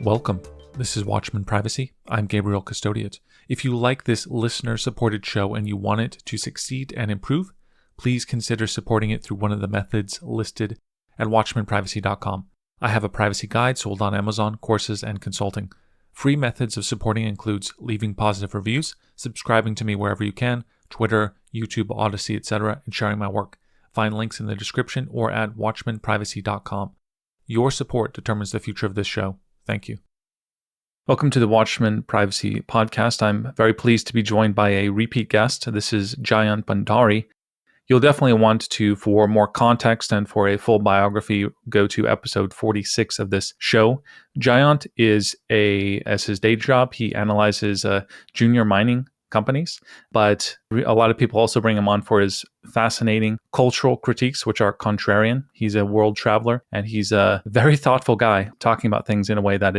Welcome. This is Watchman Privacy. I'm Gabriel Custodiet. If you like this listener-supported show and you want it to succeed and improve, please consider supporting it through one of the methods listed at watchmanprivacy.com. I have a privacy guide sold on Amazon, courses, and consulting. Free methods of supporting includes leaving positive reviews, subscribing to me wherever you can, Twitter, YouTube, Odyssey, etc., and sharing my work. Find links in the description or at watchmanprivacy.com. Your support determines the future of this show. Thank you. Welcome to the Watchman Privacy Podcast. I'm very pleased to be joined by a repeat guest. This is Jayant Bhandari. You'll definitely want to, for more context and for a full biography, go to episode 46 of this show. Jayant is as his day job, he analyzes junior mining companies, but a lot of people also bring him on for his fascinating cultural critiques, which are contrarian. He's a world traveler, and he's a very thoughtful guy, talking about things in a way that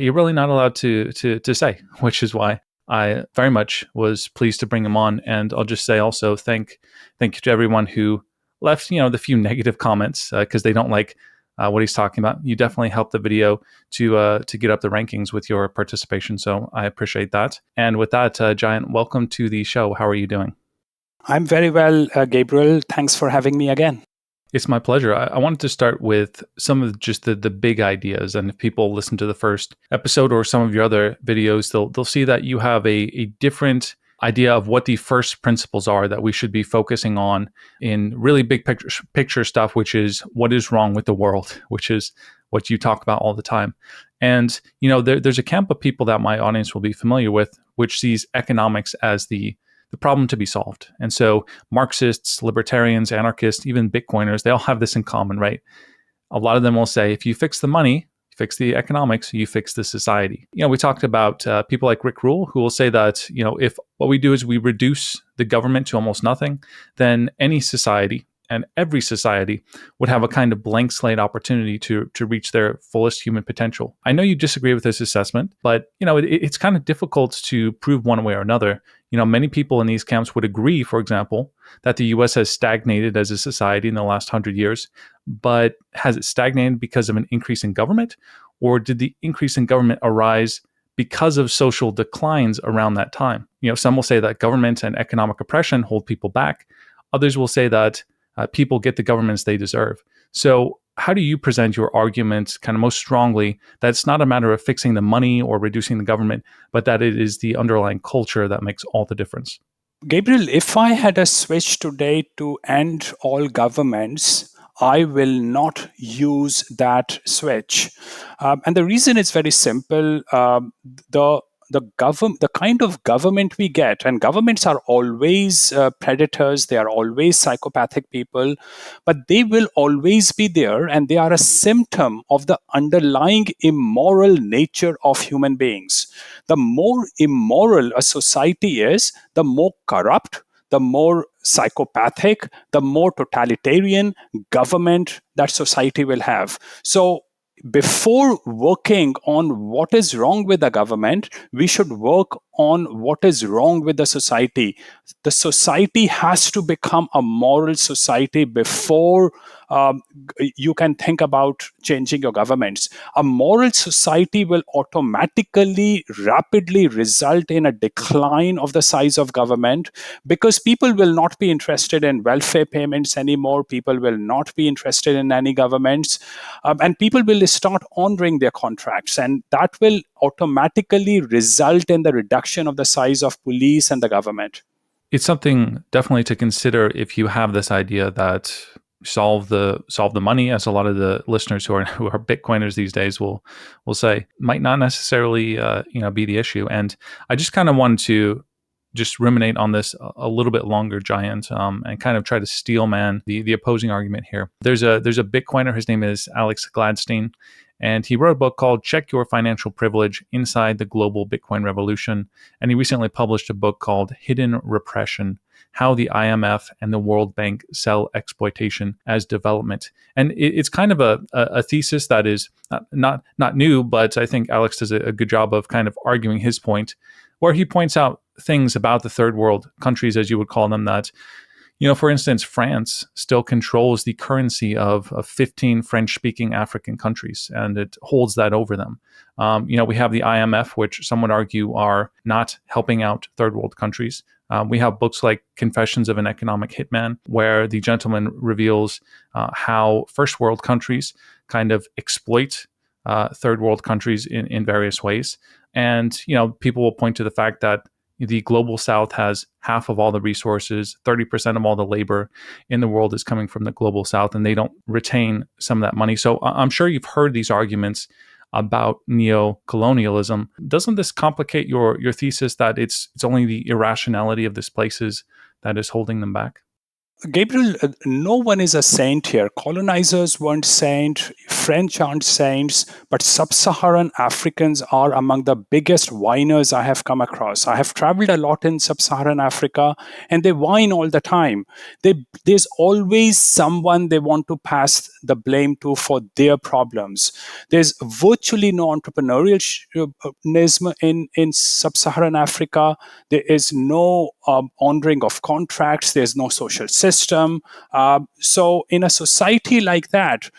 you're really not allowed to say, which is why I very much was pleased to bring him on. And I'll just say also thank you to everyone who left, the few negative comments because they don't like what he's talking about. You definitely helped the video to get up the rankings with your participation. So I appreciate that. And with that, Jayant, welcome to the show. How are you doing? I'm very well, Gabriel. Thanks for having me again. It's my pleasure. I wanted to start with some of just the big ideas. And if people listen to the first episode or some of your other videos, they'll see that you have a different idea of what the first principles are that we should be focusing on in really big picture stuff, which is what is wrong with the world, which is what you talk about all the time. And, there's a camp of people that my audience will be familiar with, which sees economics as the problem to be solved. And so Marxists, libertarians, anarchists, even Bitcoiners, they all have this in common, right? A lot of them will say, if you fix the money, fix the economics, you fix the society. We talked about people like Rick Rule, who will say that, if what we do is we reduce the government to almost nothing, then any society and every society would have a kind of blank slate opportunity to reach their fullest human potential. I know you disagree with this assessment, but it's kind of difficult to prove one way or another. Many people in these camps would agree, for example, that the US has stagnated as a society in the last 100 years, but has it stagnated because of an increase in government? Or did the increase in government arise because of social declines around that time? Some will say that government and economic oppression hold people back. Others will say that people get the governments they deserve. So how do you present your argument kind of most strongly that it's not a matter of fixing the money or reducing the government, but that it is the underlying culture that makes all the difference? Gabriel, if I had a switch today to end all governments, I will not use that switch. And the reason is very simple. The kind of government we get, and governments are always predators, they are always psychopathic people, but they will always be there, and they are a symptom of the underlying immoral nature of human beings. The more immoral a society is, the more corrupt, the more psychopathic, the more totalitarian government that society will have. So before working on what is wrong with the government, we should work on what is wrong with the society. The society has to become a moral society before you can think about changing your governments. A moral society will automatically, rapidly result in a decline of the size of government, because people will not be interested in welfare payments anymore. People will not be interested in any governments. And people will start honoring their contracts. And that will automatically result in the reduction of the size of police and the government. It's something definitely to consider if you have this idea that solve the money, as a lot of the listeners who are Bitcoiners these days will say, might not necessarily be the issue. And I just kind of wanted to just ruminate on this a little bit longer, Jayant, and kind of try to steelman the opposing argument here. There's a Bitcoiner, his name is Alex Gladstein, and he wrote a book called Check Your Financial Privilege Inside the Global Bitcoin Revolution. And he recently published a book called Hidden Repression: How the IMF and the World Bank Sell Exploitation as Development. And it's kind of a thesis that is not new, but I think Alex does a good job of kind of arguing his point, where he points out things about the third world countries, as you would call them, that For instance, France still controls the currency of 15 French-speaking African countries, and it holds that over them. We have the IMF, which some would argue are not helping out third world countries. We have books like Confessions of an Economic Hitman, where the gentleman reveals how first world countries kind of exploit third world countries in various ways. And, people will point to the fact that the global south has half of all the resources, 30% of all the labor in the world is coming from the global south, and they don't retain some of that money. So I'm sure you've heard these arguments about neocolonialism. Doesn't this complicate your thesis that it's only the irrationality of these places that is holding them back? Gabriel, no one is a saint here. Colonizers weren't saints, French aren't saints, but sub-Saharan Africans are among the biggest whiners I have come across. I have traveled a lot in sub-Saharan Africa, and they whine all the time. There's always someone they want to pass the blame to for their problems. There's virtually no entrepreneurialism in sub-Saharan Africa. There is no honoring of contracts. There's no social system. So in a society like that,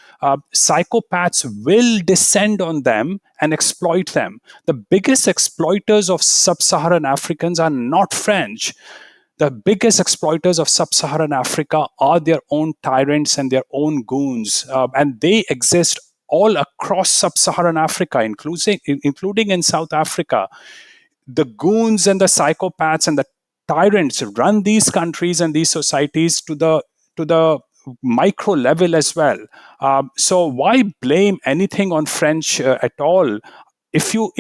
psychopaths will descend on them and exploit them. The biggest exploiters of sub-Saharan Africans are not French. The biggest exploiters of sub-Saharan Africa are their own tyrants and their own goons. And they exist all across sub-Saharan Africa, including in South Africa. The goons and the psychopaths and the tyrants run these countries and these societies to the micro level as well. So why blame anything on French at all? If you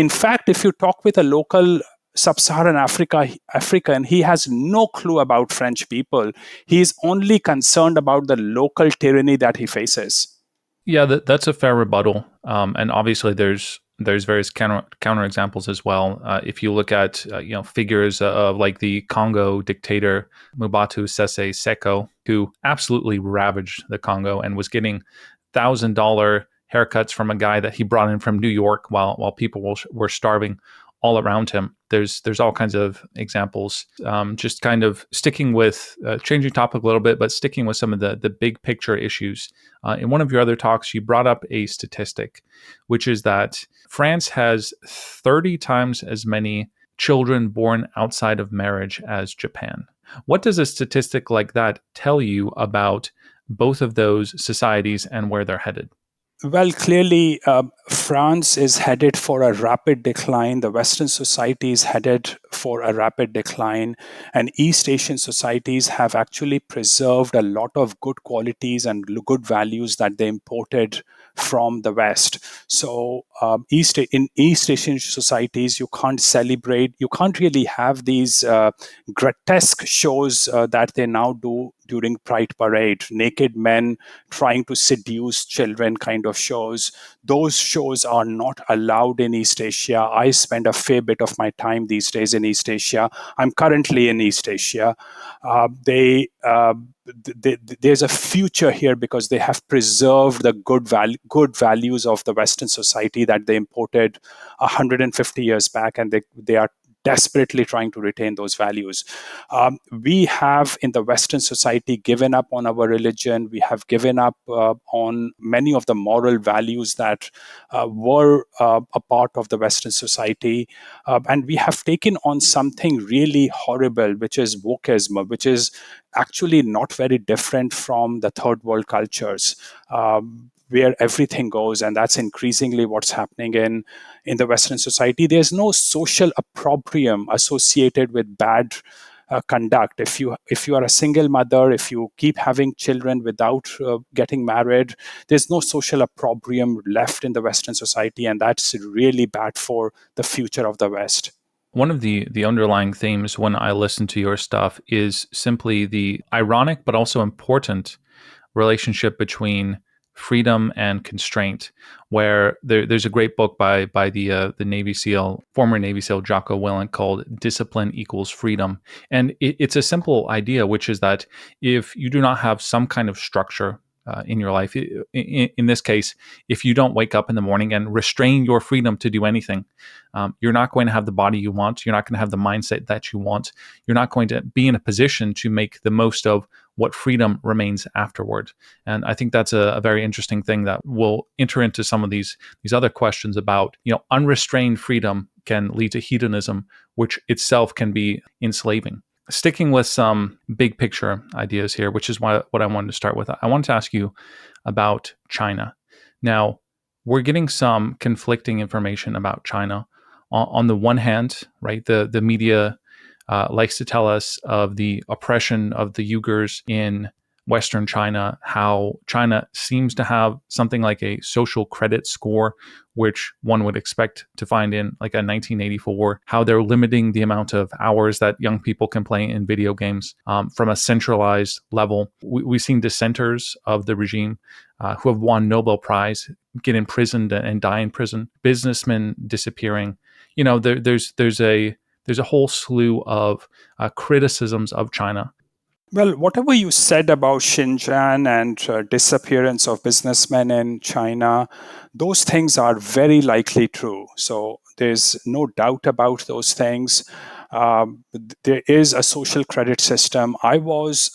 talk with a local sub-Saharan African, he has no clue about French people. He is only concerned about the local tyranny that he faces. Yeah, that's a fair rebuttal. And obviously, there's various counter examples as well. If you look at figures of like the Congo dictator Mobutu Sese Seko, who absolutely ravaged the Congo and was getting $1,000 haircuts from a guy that he brought in from New York while people were starving all around him. There's all kinds of examples. Just kind of sticking with changing topic a little bit, but sticking with some of the big picture issues. In one of your other talks, you brought up a statistic, which is that France has 30 times as many children born outside of marriage as Japan. What does a statistic like that tell you about both of those societies and where they're headed? Well, clearly, France is headed for a rapid decline. The Western society is headed for a rapid decline. And East Asian societies have actually preserved a lot of good qualities and good values that they imported from the West. So in East Asian societies, you can't really have these grotesque shows that they now do during Pride Parade, naked men trying to seduce children kind of shows. Those shows are not allowed in East Asia. I spend a fair bit of my time these days in East Asia. I'm currently in East Asia. There's a future here because they have preserved the good values of the Western society that they imported 150 years back, and they are desperately trying to retain those values. We have in the Western society given up on our religion. We have given up on many of the moral values that were a part of the Western society. And we have taken on something really horrible, which is wokeism, which is actually not very different from the third world cultures. Where everything goes, and that's increasingly what's happening in the Western society. There's no social opprobrium associated with bad conduct. If you are a single mother, if you keep having children without getting married, there's no social opprobrium left in the Western society, and that's really bad for the future of the West. One of the underlying themes when I listen to your stuff is simply the ironic but also important relationship between freedom and constraint, where there's a great book by the Navy SEAL, former Navy SEAL Jocko Willink called Discipline Equals Freedom. And it's a simple idea, which is that if you do not have some kind of structure in your life, in this case, if you don't wake up in the morning and restrain your freedom to do anything, you're not going to have the body you want. You're not going to have the mindset that you want. You're not going to be in a position to make the most of what freedom remains afterward. And I think that's a very interesting thing that will enter into some of these other questions about, unrestrained freedom can lead to hedonism, which itself can be enslaving. Sticking with some big picture ideas here, which is what I wanted to start with. I wanted to ask you about China. Now, we're getting some conflicting information about China. On the one hand, right, the media likes to tell us of the oppression of the Uyghurs in Western China, how China seems to have something like a social credit score, which one would expect to find in like a 1984, how they're limiting the amount of hours that young people can play in video games from a centralized level. We've seen dissenters of the regime who have won Nobel Prize get imprisoned and die in prison, businessmen disappearing. There's a whole slew of criticisms of China. Well, whatever you said about Xinjiang and disappearance of businessmen in China, those things are very likely true. So there's no doubt about those things. There is a social credit system. I was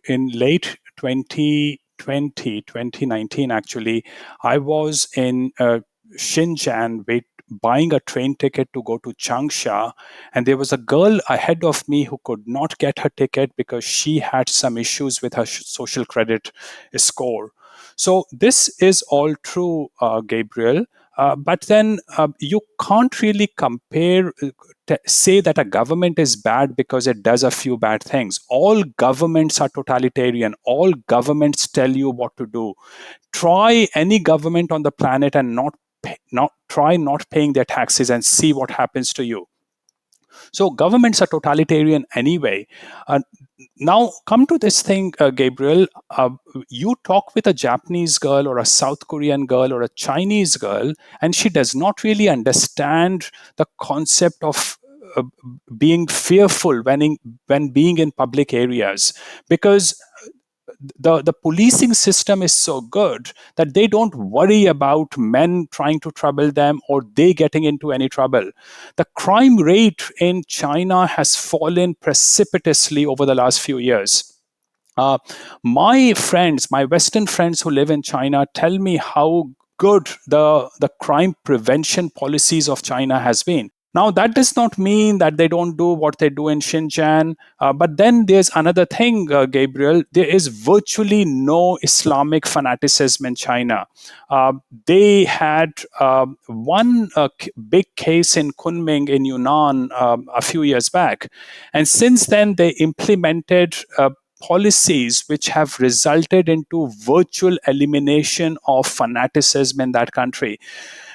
in late 2019 actually, I was in Xinjiang buying a train ticket to go to Changsha, and there was a girl ahead of me who could not get her ticket because she had some issues with her social credit score. So this is all true, Gabriel. But then you can't really compare, say that a government is bad because it does a few bad things. All governments are totalitarian. All governments tell you what to do. Try any government on the planet and not paying their taxes and see what happens to you. So governments are totalitarian anyway. Now come to this thing, Gabriel. You talk with a Japanese girl or a South Korean girl or a Chinese girl, and she does not really understand the concept of being fearful when being in public areas, because the policing system is so good that they don't worry about men trying to trouble them or they getting into any trouble. The crime rate in China has fallen precipitously over the last few years. Uh, my friends, my Western friends who live in China, tell me how good the crime prevention policies of China has been. Now, that does not mean that they don't do what they do in Xinjiang. But then there's another thing, Gabriel. There is virtually no Islamic fanaticism in China. They had one big case in Kunming in Yunnan a few years back. And since then, they implemented policies which have resulted into virtual elimination of fanaticism in that country.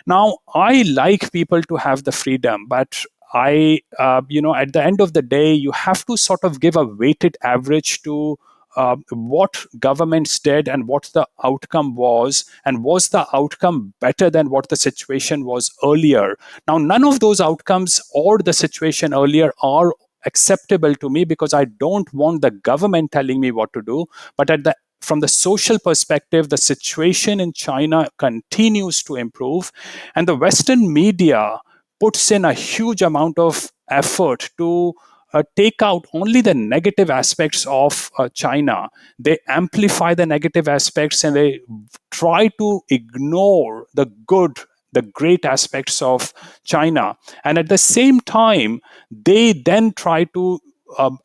Now, I like people to have the freedom, but at the end of the day, you have to sort of give a weighted average to what governments did and what the outcome was, and was the outcome better than what the situation was earlier. Now, none of those outcomes or the situation earlier are acceptable to me, because I don't want the government telling me what to do. But from the social perspective, the situation in China continues to improve, and the Western media puts in a huge amount of effort to take out only the negative aspects of China. They amplify the negative aspects and they try to ignore the great aspects of China. And at the same time, they then try to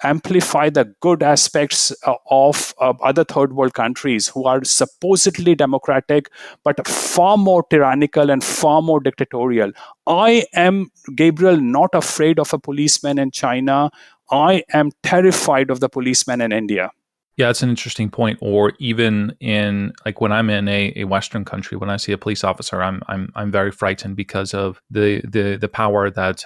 amplify the good aspects of other third world countries who are supposedly democratic, but far more tyrannical and far more dictatorial. I am, Gabriel, not afraid of a policeman in China. I am terrified of the policeman in India. Yeah, it's an interesting point. Or even in like when I'm in a Western country, when I see a police officer, I'm very frightened because of the power that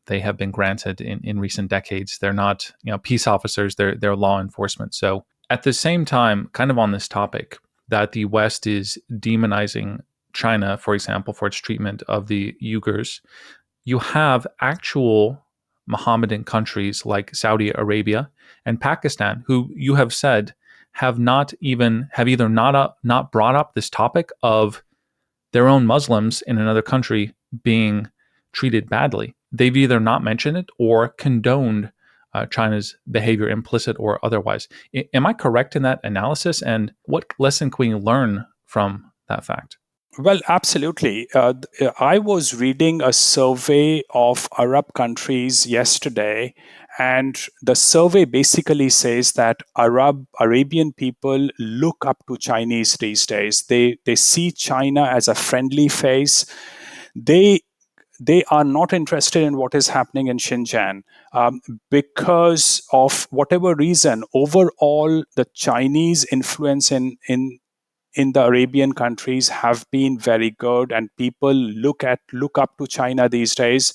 they have been granted in recent decades. They're not peace officers; they're law enforcement. So at the same time, kind of on this topic, that the West is demonizing China, for example, for its treatment of the Uyghurs, you have actual Mohammedan countries like Saudi Arabia and Pakistan, who you have said have either not brought up this topic of their own Muslims in another country being treated badly. They've either not mentioned it or condoned China's behavior, implicit or otherwise. Am I correct in that analysis? And what lesson can we learn from that fact? Well, absolutely. I was reading a survey of Arab countries yesterday, and the survey basically says that Arabian people look up to Chinese these days. They see China as a friendly face. They they are not interested in what is happening in Xinjiang because of whatever reason. Overall, the Chinese influence in the Arabian countries have been very good, and people look up to China these days.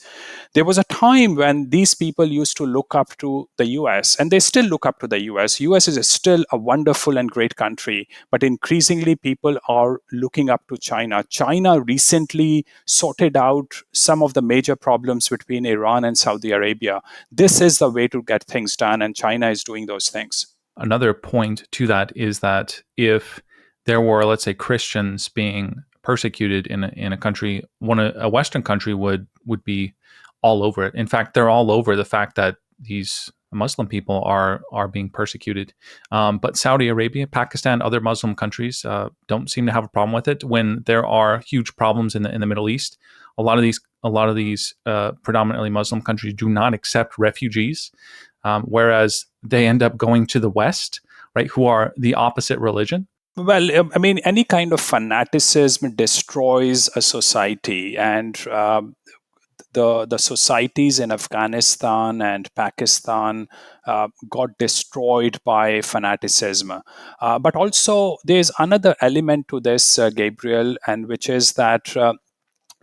There was a time when these people used to look up to the US, and they still look up to the US. US is still a wonderful and great country, but increasingly people are looking up to China. China recently sorted out some of the major problems between Iran and Saudi Arabia. This is the way to get things done, and China is doing those things. Another point to that is that if there were, let's say, Christians being persecuted in a country, a Western country would be all over it. In fact, they're all over the fact that these Muslim people are being persecuted. But Saudi Arabia, Pakistan, other Muslim countries don't seem to have a problem with it. When there are huge problems in the Middle East, a lot of these predominantly Muslim countries do not accept refugees, whereas they end up going to the West, right, who are the opposite religion. Well, I mean, any kind of fanaticism destroys a society, and the societies in Afghanistan and Pakistan got destroyed by fanaticism. But also, there's another element to this, Gabriel, and which is that.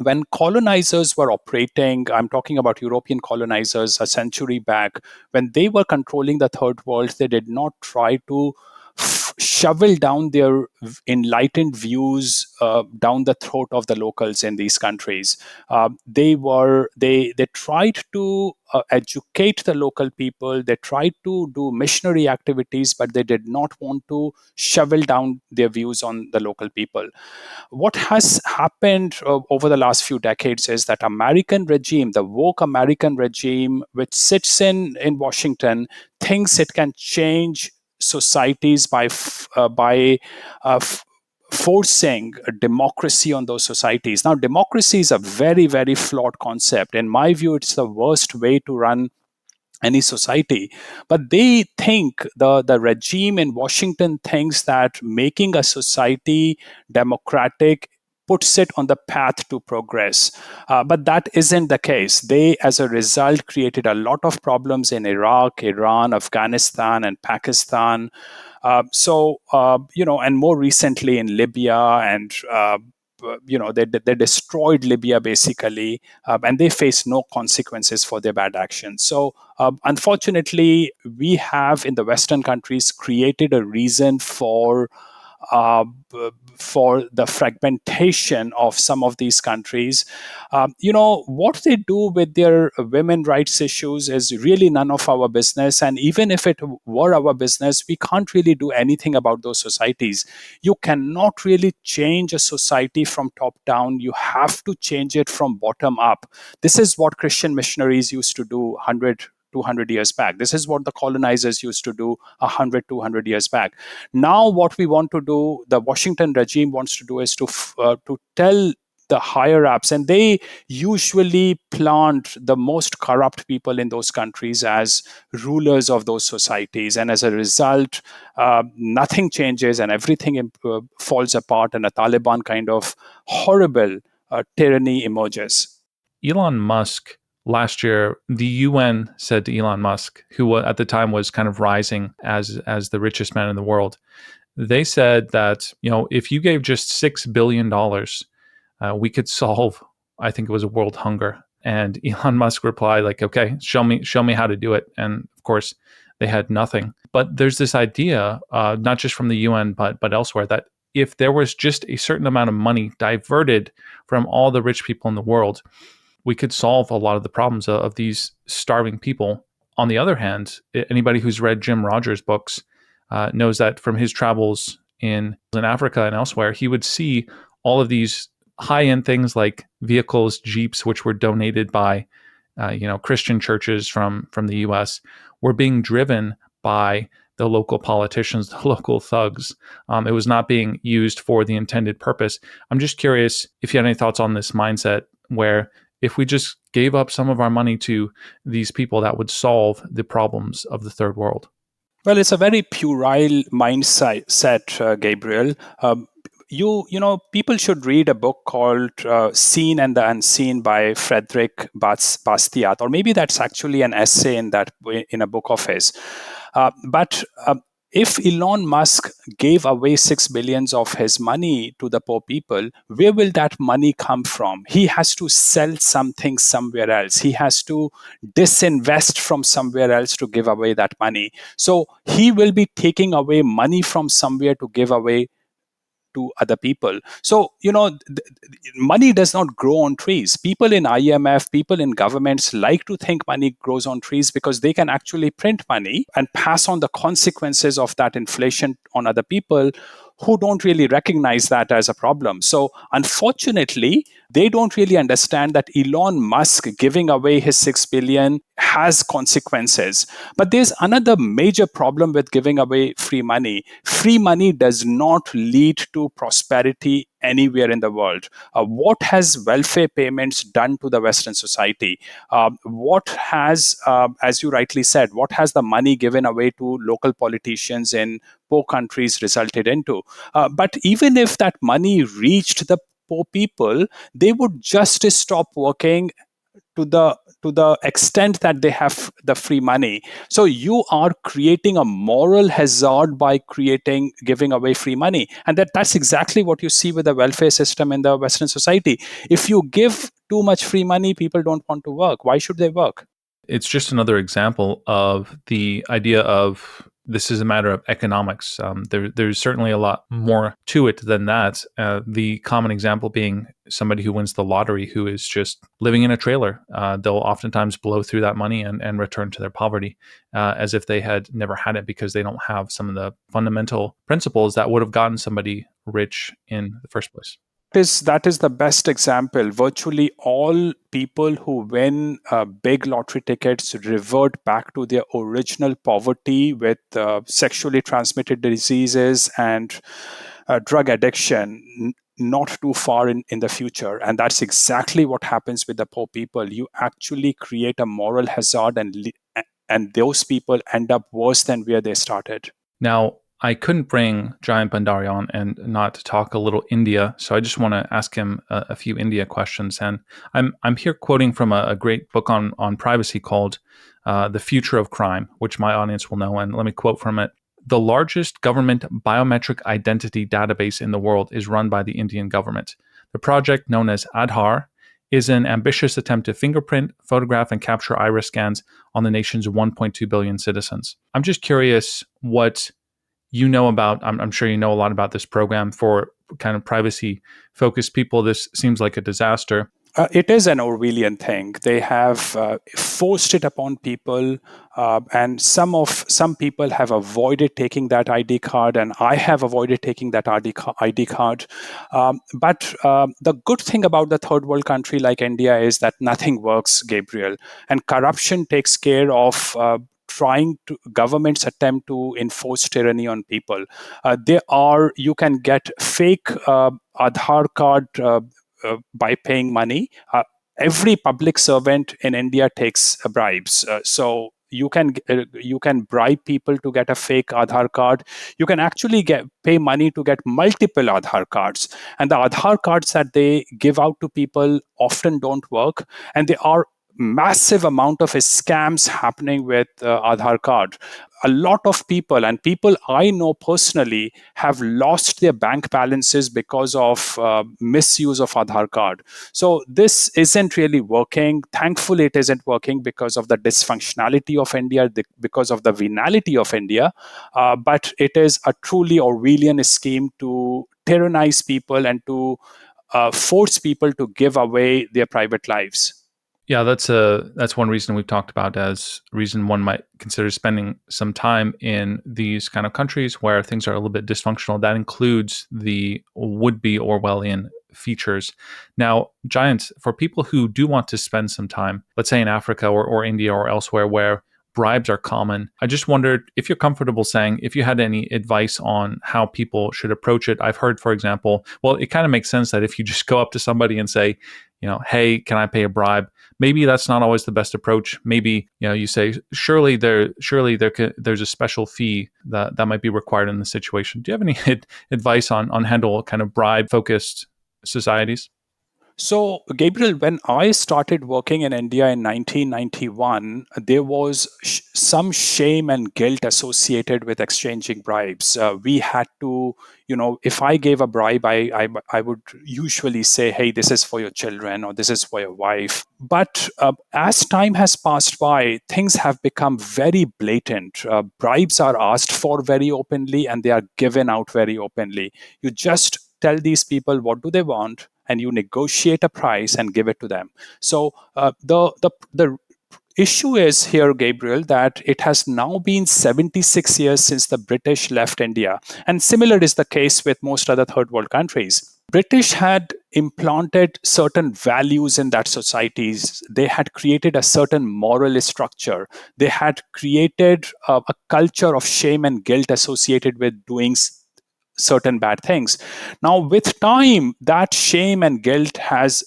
When colonizers were operating, I'm talking about European colonizers a century back, when they were controlling the third world, they did not try to shovel down their enlightened views down the throat of the locals in these countries. They tried to educate the local people. They tried to do missionary activities, but they did not want to shovel down their views on the local people. What has happened over the last few decades is that American regime, the woke American regime, which sits in Washington, thinks it can change societies by forcing a democracy on those societies. Now, democracy is a very, very flawed concept. In my view, it's the worst way to run any society. But they think, the regime in Washington thinks that making a society democratic puts it on the path to progress. But that isn't the case. They, as a result, created a lot of problems in Iraq, Iran, Afghanistan, and Pakistan. And more recently in Libya, and they destroyed Libya basically, and they face no consequences for their bad actions. So unfortunately, we have in the Western countries created a reason uh, for the fragmentation of some of these countries. What they do with their women rights issues is really none of our business. And even if it were our business, we can't really do anything about those societies. You cannot really change a society from top down. You have to change it from bottom up. This is what Christian missionaries used to do 100, 200 years back. This is what the colonizers used to do 100, 200 years back. Now, what we want to do, the Washington regime wants to do, is to tell the higher ups, and they usually plant the most corrupt people in those countries as rulers of those societies. And as a result, nothing changes and everything falls apart, and a Taliban kind of horrible tyranny emerges. Elon Musk, last year, the UN said to Elon Musk, who at the time was kind of rising as the richest man in the world, they said that, if you gave just $6 billion, we could solve, I think it was, a world hunger. And Elon Musk replied, like, okay, show me how to do it. And of course, they had nothing. But there's this idea, not just from the UN, but elsewhere, that if there was just a certain amount of money diverted from all the rich people in the world, we could solve a lot of the problems of these starving people. On the other hand, anybody who's read Jim Rogers' books knows that from his travels in Africa and elsewhere, he would see all of these high-end things like vehicles, Jeeps, which were donated by Christian churches from the U.S. were being driven by the local politicians, the local thugs. It was not being used for the intended purpose. I'm just curious if you had any thoughts on this mindset where if we just gave up some of our money to these people, that would solve the problems of the third world. Well, it's a very puerile mindset, Gabriel. People should read a book called Seen and the Unseen by Frederick Bastiat, or maybe that's actually an essay in a book of his. But if Elon Musk gave away 6 billions of his money to the poor people, where will that money come from? He has to sell something somewhere else. He has to disinvest from somewhere else to give away that money. So he will be taking away money from somewhere to give away to other people. So, money does not grow on trees. People in IMF, people in governments like to think money grows on trees because they can actually print money and pass on the consequences of that inflation on other people who don't really recognize that as a problem. So, unfortunately, they don't really understand that Elon Musk giving away his 6 billion has consequences. But there's another major problem with giving away free money. Free money does not lead to prosperity anywhere in the world. What has welfare payments done to the Western society? What has, as you rightly said, what has the money given away to local politicians in poor countries resulted into? But even if that money reached the poor people, they would just stop working to the extent that they have the free money. So you are creating a moral hazard by giving away free money, and that's exactly what you see with the welfare system in the Western society. If you give too much free money, people don't want to work. Why should they work? It's just another example of the idea of this is a matter of economics. There's certainly a lot more to it than that. The common example being somebody who wins the lottery who is just living in a trailer. They'll oftentimes blow through that money and return to their poverty as if they had never had it because they don't have some of the fundamental principles that would have gotten somebody rich in the first place. That is the best example. Virtually all people who win big lottery tickets revert back to their original poverty with sexually transmitted diseases and drug addiction not too far in the future. And that's exactly what happens with the poor people. You actually create a moral hazard, and those people end up worse than where they started. Now, I couldn't bring Jayant Bhandari on and not talk a little India, so I just want to ask him a few India questions. And I'm here quoting from a great book on privacy called "The Future of Crime," which my audience will know. And let me quote from it: "The largest government biometric identity database in the world is run by the Indian government. The project, known as Aadhaar, is an ambitious attempt to fingerprint, photograph, and capture iris scans on the nation's 1.2 billion citizens." I'm just curious what you know about. I'm sure you know a lot about this program. For kind of privacy focused people, this seems like a disaster. It is an Orwellian thing. They have forced it upon people, and some people have avoided taking that ID card, and I have avoided taking that ID card. But the good thing about the third world country like India is that nothing works, Gabriel, and corruption takes care of. Governments attempt to enforce tyranny on people. You can get fake Aadhaar card by paying money. Every public servant in India takes bribes. So you can bribe people to get a fake Aadhaar card. You can actually pay money to get multiple Aadhaar cards, and the Aadhaar cards that they give out to people often don't work, and there are massive amount of scams happening with Aadhaar card. A lot of people, and people I know personally, have lost their bank balances because of misuse of Aadhaar card. So this isn't really working. Thankfully, it isn't working because of the dysfunctionality of India, because of the venality of India. But it is a truly Orwellian scheme to tyrannize people and to force people to give away their private lives. Yeah, that's one reason we've talked about as reason one might consider spending some time in these kind of countries where things are a little bit dysfunctional. That includes the would-be Orwellian features. Now, Giant, for people who do want to spend some time, let's say in Africa or India or elsewhere where bribes are common, I just wondered if you're comfortable saying if you had any advice on how people should approach it. I've heard, for example, well, it kind of makes sense that if you just go up to somebody and say, hey, can I pay a bribe? Maybe that's not always the best approach. Maybe, you say, surely there's a special fee that might be required in the situation. Do you have any advice on handle kind of bribe focused societies? So, Gabriel, when I started working in India in 1991, there was some shame and guilt associated with exchanging bribes. We had to, if I gave a bribe, I would usually say, hey, this is for your children or this is for your wife. But as time has passed by, things have become very blatant. Bribes are asked for very openly and they are given out very openly. You just tell these people what do they want, and you negotiate a price and give it to them. So the issue is here, Gabriel, that it has now been 76 years since the British left India, and similar is the case with most other third world countries. British had implanted certain values in that societies. They had created a certain moral structure. They had created a culture of shame and guilt associated with doing certain bad things. Now, with time, that shame and guilt has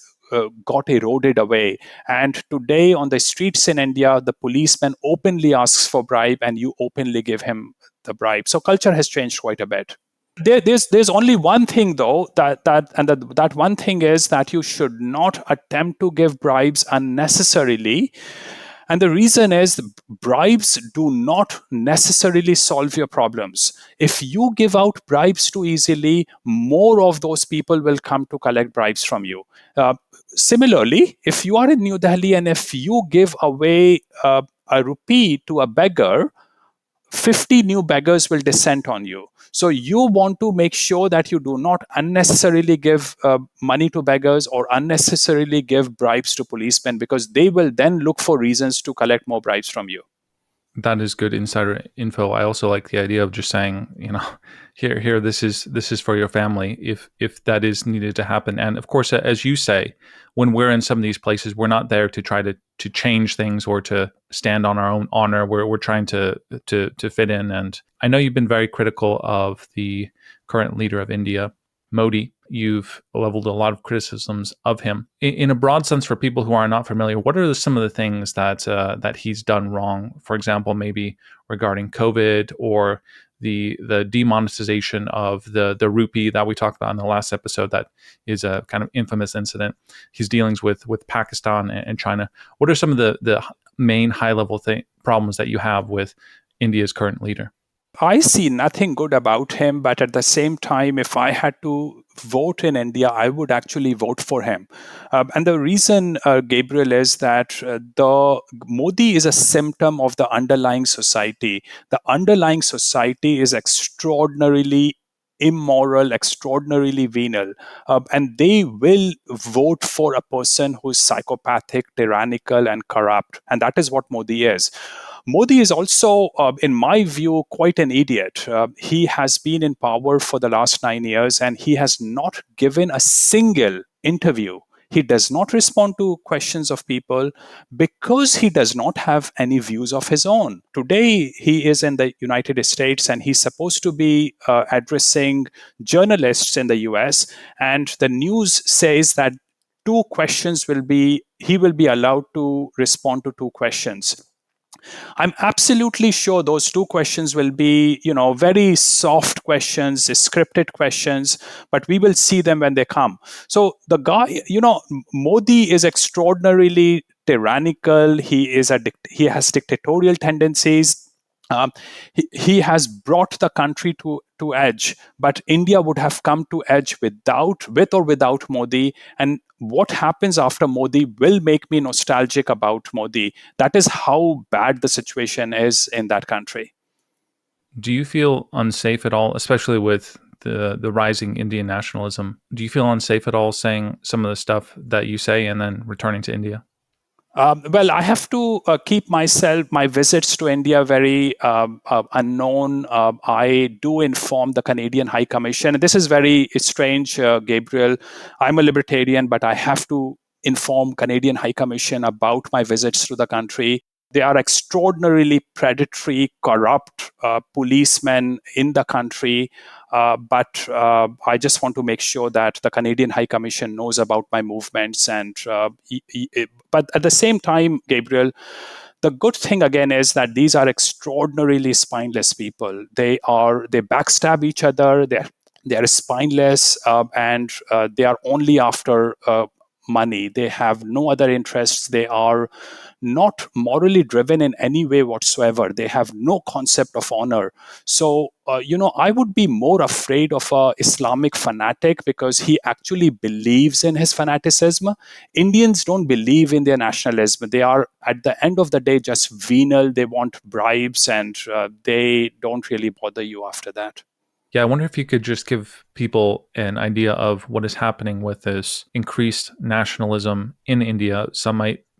got eroded away. And today, on the streets in India, the policeman openly asks for bribe, and you openly give him the bribe. So, culture has changed quite a bit. There's only one thing though that one thing is that you should not attempt to give bribes unnecessarily. And the reason is bribes do not necessarily solve your problems. If you give out bribes too easily, more of those people will come to collect bribes from you. Similarly, if you are in New Delhi and if you give away a rupee to a beggar, 50 new beggars will descend on you. So you want to make sure that you do not unnecessarily give money to beggars or unnecessarily give bribes to policemen, because they will then look for reasons to collect more bribes from you. That is good insider info. I also like the idea of just saying, here, this is for your family if that is needed to happen. And of course, as you say, when we're in some of these places, we're not there to try to change things or to stand on our own honor. We're trying to fit in. And I know you've been very critical of the current leader of India, Modi. You've leveled a lot of criticisms of him. In a broad sense, for people who are not familiar, what are some of the things that he's done wrong? For example, maybe regarding COVID or the demonetization of the rupee that we talked about in the last episode. That is a kind of infamous incident. His dealings with Pakistan and China. What are some of the main high level problems that you have with India's current leader? I see nothing good about him, but at the same time, if I had to vote in India, I would actually vote for him. And the reason, Gabriel, is that the Modi is a symptom of the underlying society. The underlying society is extraordinarily immoral, extraordinarily venal, and they will vote for a person who's psychopathic, tyrannical, and corrupt. And that is what Modi is. Modi is also, in my view, quite an idiot. He has been in power for the last 9 years and he has not given a single interview. He does not respond to questions of people because he does not have any views of his own. Today, he is in the United States and he's supposed to be addressing journalists in the US. And the news says that he will be allowed to respond to 2 questions. I'm absolutely sure those 2 questions will be, very soft questions, scripted questions, but we will see them when they come. So the guy, Modi is extraordinarily tyrannical. He has dictatorial tendencies. He has brought the country to edge, but India would have come to edge with or without Modi. And what happens after Modi will make me nostalgic about Modi. That is how bad the situation is in that country. Do you feel unsafe at all, especially with the rising Indian nationalism? Do you feel unsafe at all saying some of the stuff that you say and then returning to India? Well, I have to keep my visits to India very unknown. I do inform the Canadian High Commission. This is very strange, Gabriel. I'm a libertarian, but I have to inform Canadian High Commission about my visits to the country. They are extraordinarily predatory, corrupt policemen in the country. But I just want to make sure that the Canadian High Commission knows about my movements. But at the same time, Gabriel, the good thing again is that these are extraordinarily spineless people. They backstab each other. They are spineless, and they are only after money. They have no other interests. They are not morally driven in any way whatsoever. They have no concept of honor. So, I would be more afraid of a Islamic fanatic because he actually believes in his fanaticism. Indians don't believe in their nationalism. They are, at the end of the day, just venal. They want bribes, and they don't really bother you after that. Yeah, I wonder if you could just give people an idea of what is happening with this increased nationalism in India.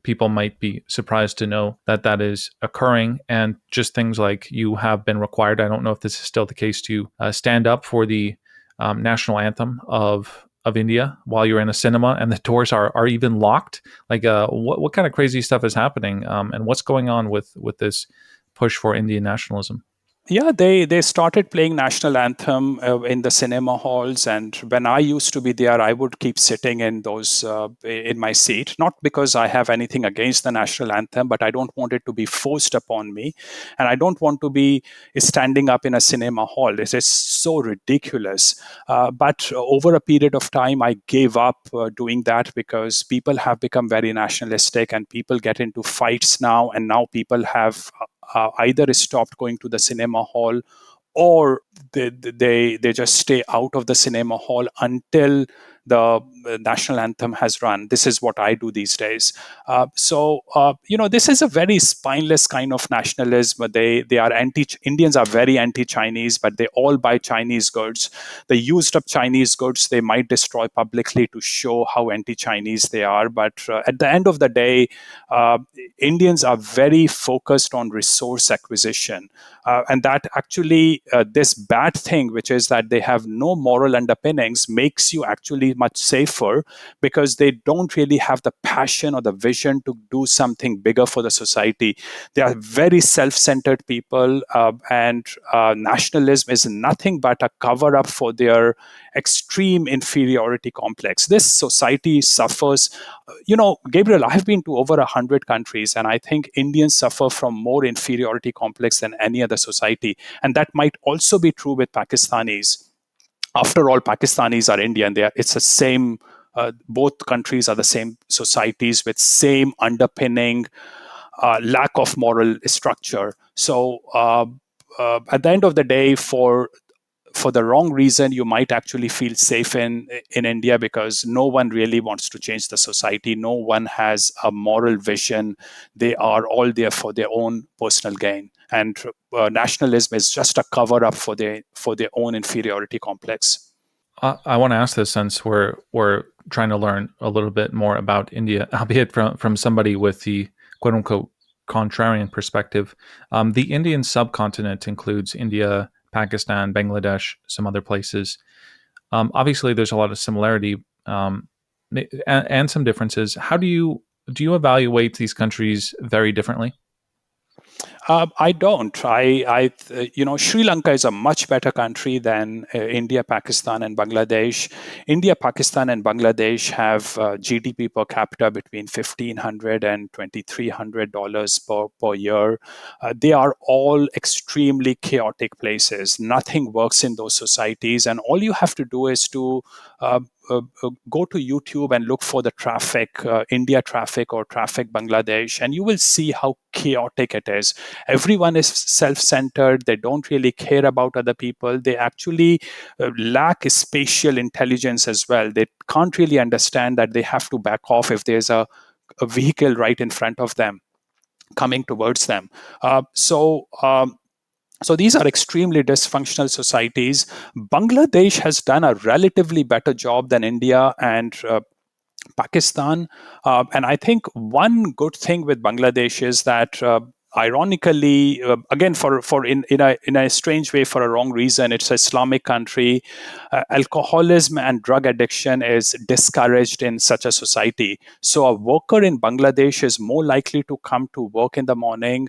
People might be surprised to know that that is occurring, and just things like you have been required. I don't know if this is still the case to stand up for the national anthem of India while you're in a cinema, and the doors are even locked. Like, what kind of crazy stuff is happening, and what's going on with this push for Indian nationalism? Yeah, they started playing national anthem in the cinema halls, and when I used to be there, I would keep sitting in those in my seat. Not because I have anything against the national anthem, but I don't want it to be forced upon me, and I don't want to be standing up in a cinema hall. This is so ridiculous. But over a period of time, I gave up doing that because people have become very nationalistic, and people get into fights now, and now people have either stopped going to the cinema hall, or they just stay out of the cinema hall until the national anthem has run. This is what I do these days. This is a very spineless kind of nationalism. They are anti. Indians are very anti-Chinese, but they all buy Chinese goods. The used up Chinese goods they might destroy publicly to show how anti-Chinese they are. But at the end of the day, uh, Indians are very focused on resource acquisition. And that actually, this bad thing, which is that they have no moral underpinnings, makes you actually much safer because they don't really have the passion or the vision to do something bigger for the society. They are very self centered people, and nationalism is nothing but a cover up for their extreme inferiority complex. This society suffers. Gabriel, I've been to over 100 countries, and I think Indians suffer from more inferiority complex than any other society. And that might also be true with Pakistanis. After all, Pakistanis are Indian. It's the same. Both countries are the same societies with same underpinning lack of moral structure. So at the end of the day, for the wrong reason, you might actually feel safe in India because no one really wants to change the society. No one has a moral vision. They are all there for their own personal gain, and nationalism is just a cover up for their own inferiority complex. I want to ask this since we're trying to learn a little bit more about India, albeit from somebody with the quote unquote contrarian perspective. The Indian subcontinent includes India, Pakistan, Bangladesh, some other places. Obviously, there's a lot of similarity and some differences. How do you evaluate these countries very differently? I don't. Sri Lanka is a much better country than India, Pakistan, and Bangladesh. India, Pakistan, and Bangladesh have GDP per capita between $1,500 and $2,300 per year. They are all extremely chaotic places. Nothing works in those societies, and all you have to do is to uh, go to YouTube and look for the traffic, India traffic or traffic Bangladesh, and you will see how chaotic it is. Everyone is self centered. They don't really care about other people. They actually lack spatial intelligence as well. They can't really understand that they have to back off if there's a vehicle right in front of them coming towards them. So these are extremely dysfunctional societies. Bangladesh has done a relatively better job than India, and Pakistan. And I think one good thing with Bangladesh is that, ironically, again, for in a strange way, for a wrong reason, it's an Islamic country. Alcoholism and drug addiction is discouraged in such a society. So a worker in Bangladesh is more likely to come to work in the morning,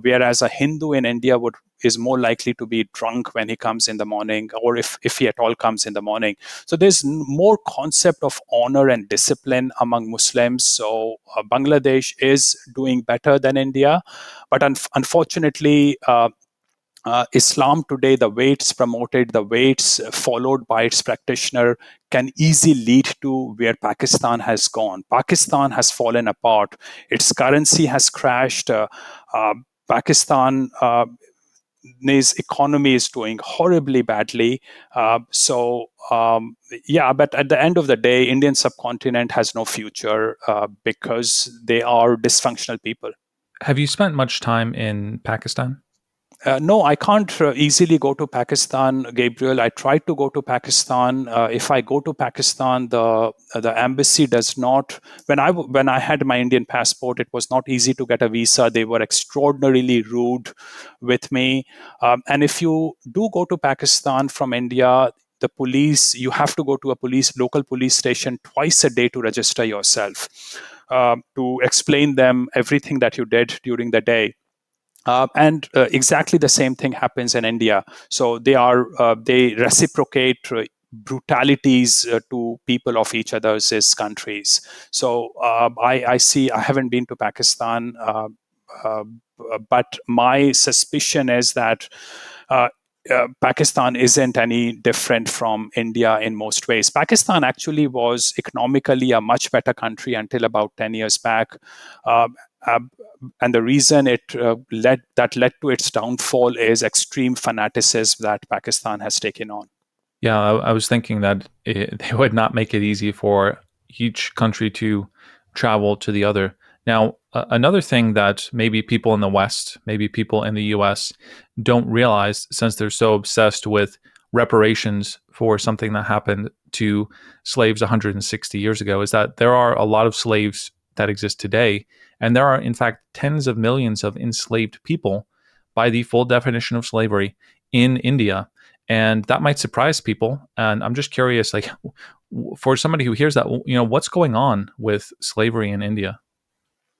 whereas a Hindu in India would is more likely to be drunk when he comes in the morning, or if he at all comes in the morning. So there's more concept of honor and discipline among Muslims. So Bangladesh is doing better than India, but unfortunately, Islam today, the way it's promoted, the way it's followed by its practitioner, can easily lead to where Pakistan has gone. Pakistan has fallen apart. Its currency has crashed. Pakistan Its economy is doing horribly badly. Yeah, but at the end of the day, Indian subcontinent has no future because they are dysfunctional people. Have you spent much time in Pakistan? No, I can't easily go to Pakistan, Gabriel. I tried to go to Pakistan. If I go to Pakistan, the embassy does not. When I had my Indian passport, it was not easy to get a visa. They were extraordinarily rude with me. And if you do go to Pakistan from India, the police, you have to go to a local police station twice a day to register yourself, to explain them everything that you did during the day. And exactly the same thing happens in India. So they reciprocate brutalities to people of each other's countries. So I see. I haven't been to Pakistan, uh, but my suspicion is that. Pakistan isn't any different from India in most ways. Pakistan actually was economically a much better country until about 10 years back. Uh, uh, and the reason it led to its downfall is extreme fanaticism that Pakistan has taken on. Yeah, I was thinking that they would not make it easy for each country to travel to the other. Now, another thing that maybe people in the West, maybe people in the US don't realize, since they're so obsessed with reparations for something that happened to slaves 160 years ago, is that there are a lot of slaves that exist today. And there are, in fact, tens of millions of enslaved people by the full definition of slavery in India. And that might surprise people. And I'm just curious, like, for somebody who hears that, what's going on with slavery in India?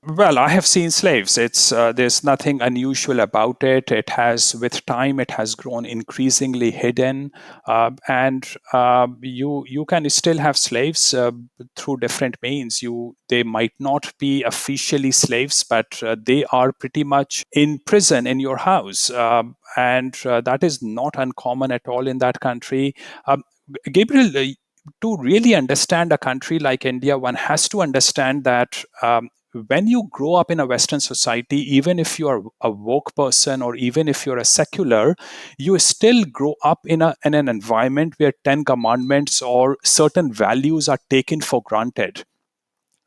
Well, I have seen slaves. It's There's nothing unusual about it. It has, with time, it has grown increasingly hidden, and you can still have slaves through different means. They might not be officially slaves, but they are pretty much in prison in your house, and that is not uncommon at all in that country. Gabriel, to really understand a country like India, one has to understand that. When you grow up in a Western society, even if you are a woke person or even if you're a secular, you still grow up in an environment where 10 commandments or certain values are taken for granted.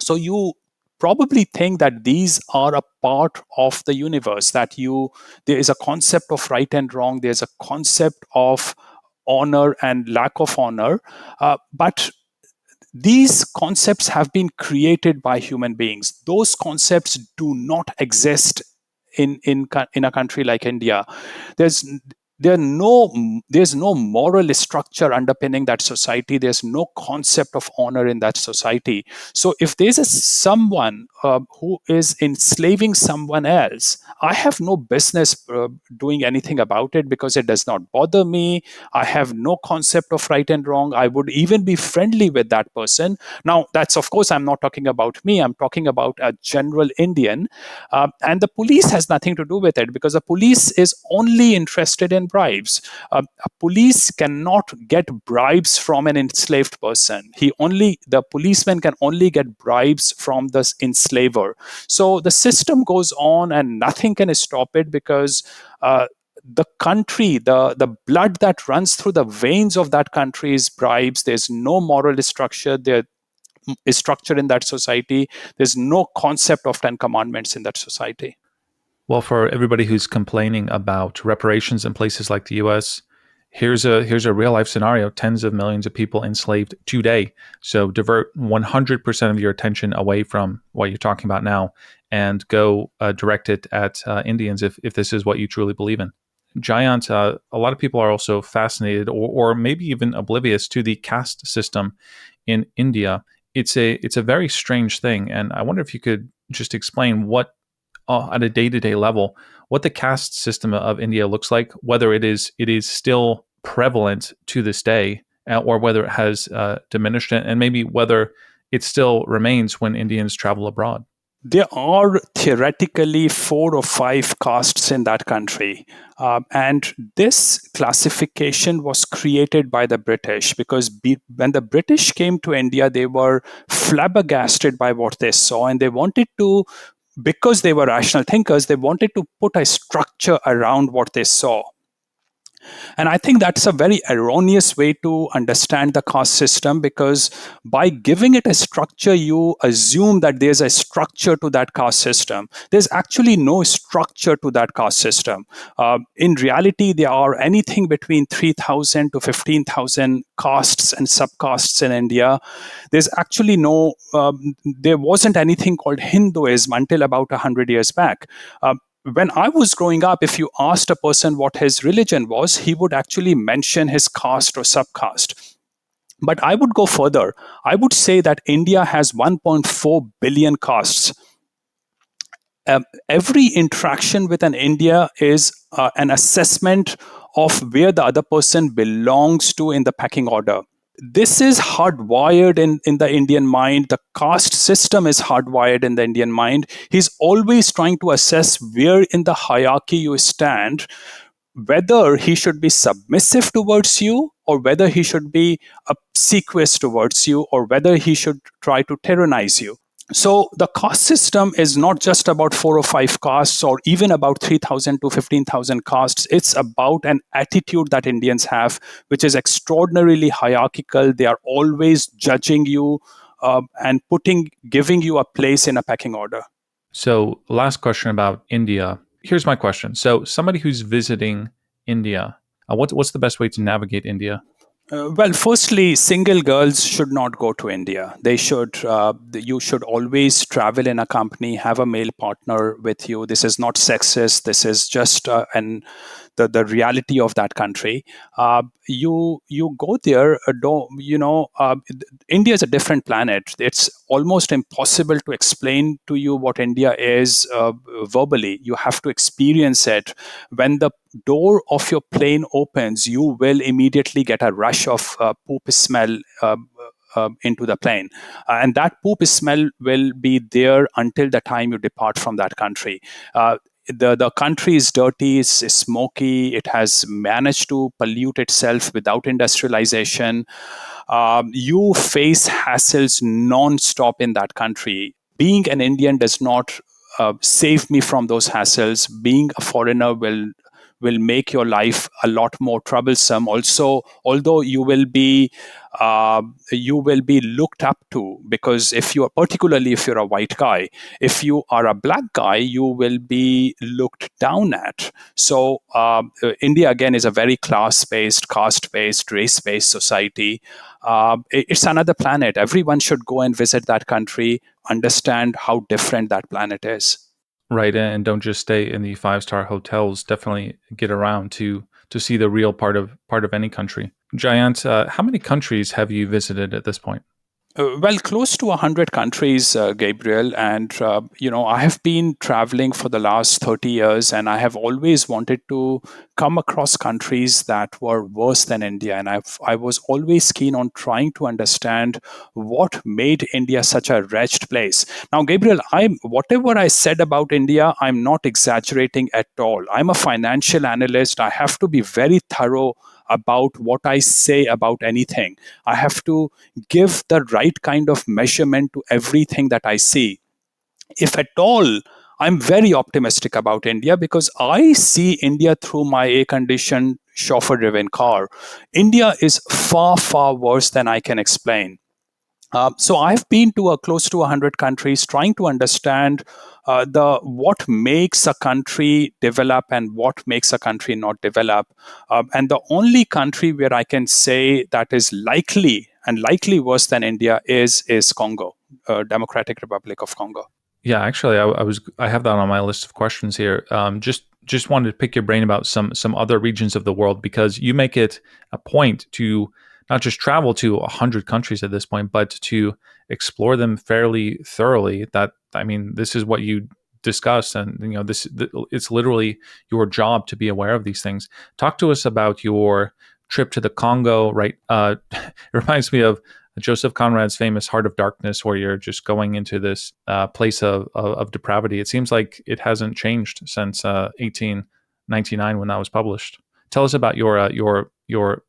So you probably think that these are a part of the universe, that there is a concept of right and wrong, there's a concept of honor and lack of honor. But these concepts have been created by human beings. Those concepts do not exist in a country like India. There's there no there's no moral structure underpinning that society. There's no concept of honor in that society. So if there's someone who is enslaving someone else, I have no business doing anything about it because it does not bother me. I have no concept of right and wrong. I would even be friendly with that person. Now, that's, of course, I'm not talking about me. I'm talking about a general Indian. And the police has nothing to do with it because the police is only interested in bribes. A police cannot get bribes from an enslaved person. The policeman can only get bribes from the enslaver. So the system goes on and nothing can stop it because the country, the blood that runs through the veins of that country is bribes. There's no moral structure. There is structure in that society. There's no concept of 10 commandments in that society. Well, for everybody who's complaining about reparations in places like the US, here's a real life scenario: tens of millions of people enslaved today. So divert 100% of your attention away from what you're talking about now, and go direct it at Indians if this is what you truly believe in. Jayant, a lot of people are also fascinated, or maybe even oblivious to the caste system in India. It's a very strange thing, and I wonder if you could just explain what, at a day-to-day level, what the caste system of India looks like, whether it is still prevalent to this day, or whether it has diminished, and maybe whether it still remains when Indians travel abroad. There are theoretically 4 or 5 castes in that country. And this classification was created by the British because when the British came to India, they were flabbergasted by what they saw, and they wanted to, because they were rational thinkers, they wanted to put a structure around what they saw. And I think that's a very erroneous way to understand the caste system, because by giving it a structure, you assume that there's a structure to that caste system. There's actually no structure to that caste system. In reality, there are anything between 3,000 to 15,000 castes and subcastes in India. There's actually there wasn't anything called Hinduism until about 100 years back. When I was growing up, if you asked a person what his religion was, he would actually mention his caste or subcaste. But I would go further. I would say that India has 1.4 billion castes. Every interaction with an India is an assessment of where the other person belongs to in the pecking order. This is hardwired in the Indian mind. The caste system is hardwired in the Indian mind. He's always trying to assess where in the hierarchy you stand, whether he should be submissive towards you, or whether he should be obsequious towards you, or whether he should try to tyrannize you. So the caste system is not just about 4 or 5 castes, or even about 3,000 to 15,000 castes. It's about an attitude that Indians have, which is extraordinarily hierarchical. They are always judging you and giving you a place in a pecking order. So, last question about India. Here's my question. So, somebody who's visiting India, what's the best way to navigate India? Well, firstly, single girls should not go to India. You should always travel in a company, have a male partner with you. This is not sexist. This is just the reality of that country. You go there. India is a different planet. It's almost impossible to explain to you what India is verbally. You have to experience it. When the door of your plane opens, you will immediately get a rush of poop smell into the plane. And that poop smell will be there until the time you depart from that country. The country is dirty, it's smoky, it has managed to pollute itself without industrialization. You face hassles non-stop in that country. Being an Indian does not save me from those hassles. Being a foreigner will make your life a lot more troublesome. Also, although you will be looked up to, because particularly if you're a white guy, if you are a black guy, you will be looked down at. So India again is a very class-based, caste-based, race-based society. It's another planet. Everyone should go and visit that country, understand how different that planet is. Right, and don't just stay in the 5-star hotels. Definitely get around to see the real part of any country. Jayant, how many countries have you visited at this point? Well, close to 100 countries, Gabriel. And, I have been traveling for the last 30 years, and I have always wanted to come across countries that were worse than India. And I was always keen on trying to understand what made India such a wretched place. Now, Gabriel, whatever I said about India, I'm not exaggerating at all. I'm a financial analyst. I have to be very thorough about what I say about anything. I have to give the right kind of measurement to everything that I see. If at all, I'm very optimistic about India because I see India through my air-conditioned, chauffeur-driven car. India is far, far worse than I can explain. So I've been to close to 100 countries trying to understand the what makes a country develop and what makes a country not develop. And the only country where I can say that is likely and likely worse than India is Congo, Democratic Republic of Congo. Yeah, actually, I have that on my list of questions here. Just wanted to pick your brain about some other regions of the world, because you make it a point to not just travel to 100 countries at this point, but to explore them fairly thoroughly. That, I mean, this is what you discuss, and it's literally your job to be aware of these things. Talk to us about your trip to the Congo. Right, it reminds me of Joseph Conrad's famous Heart of Darkness, where you're just going into this place of depravity. It seems like it hasn't changed since 1899 when that was published. Tell us about your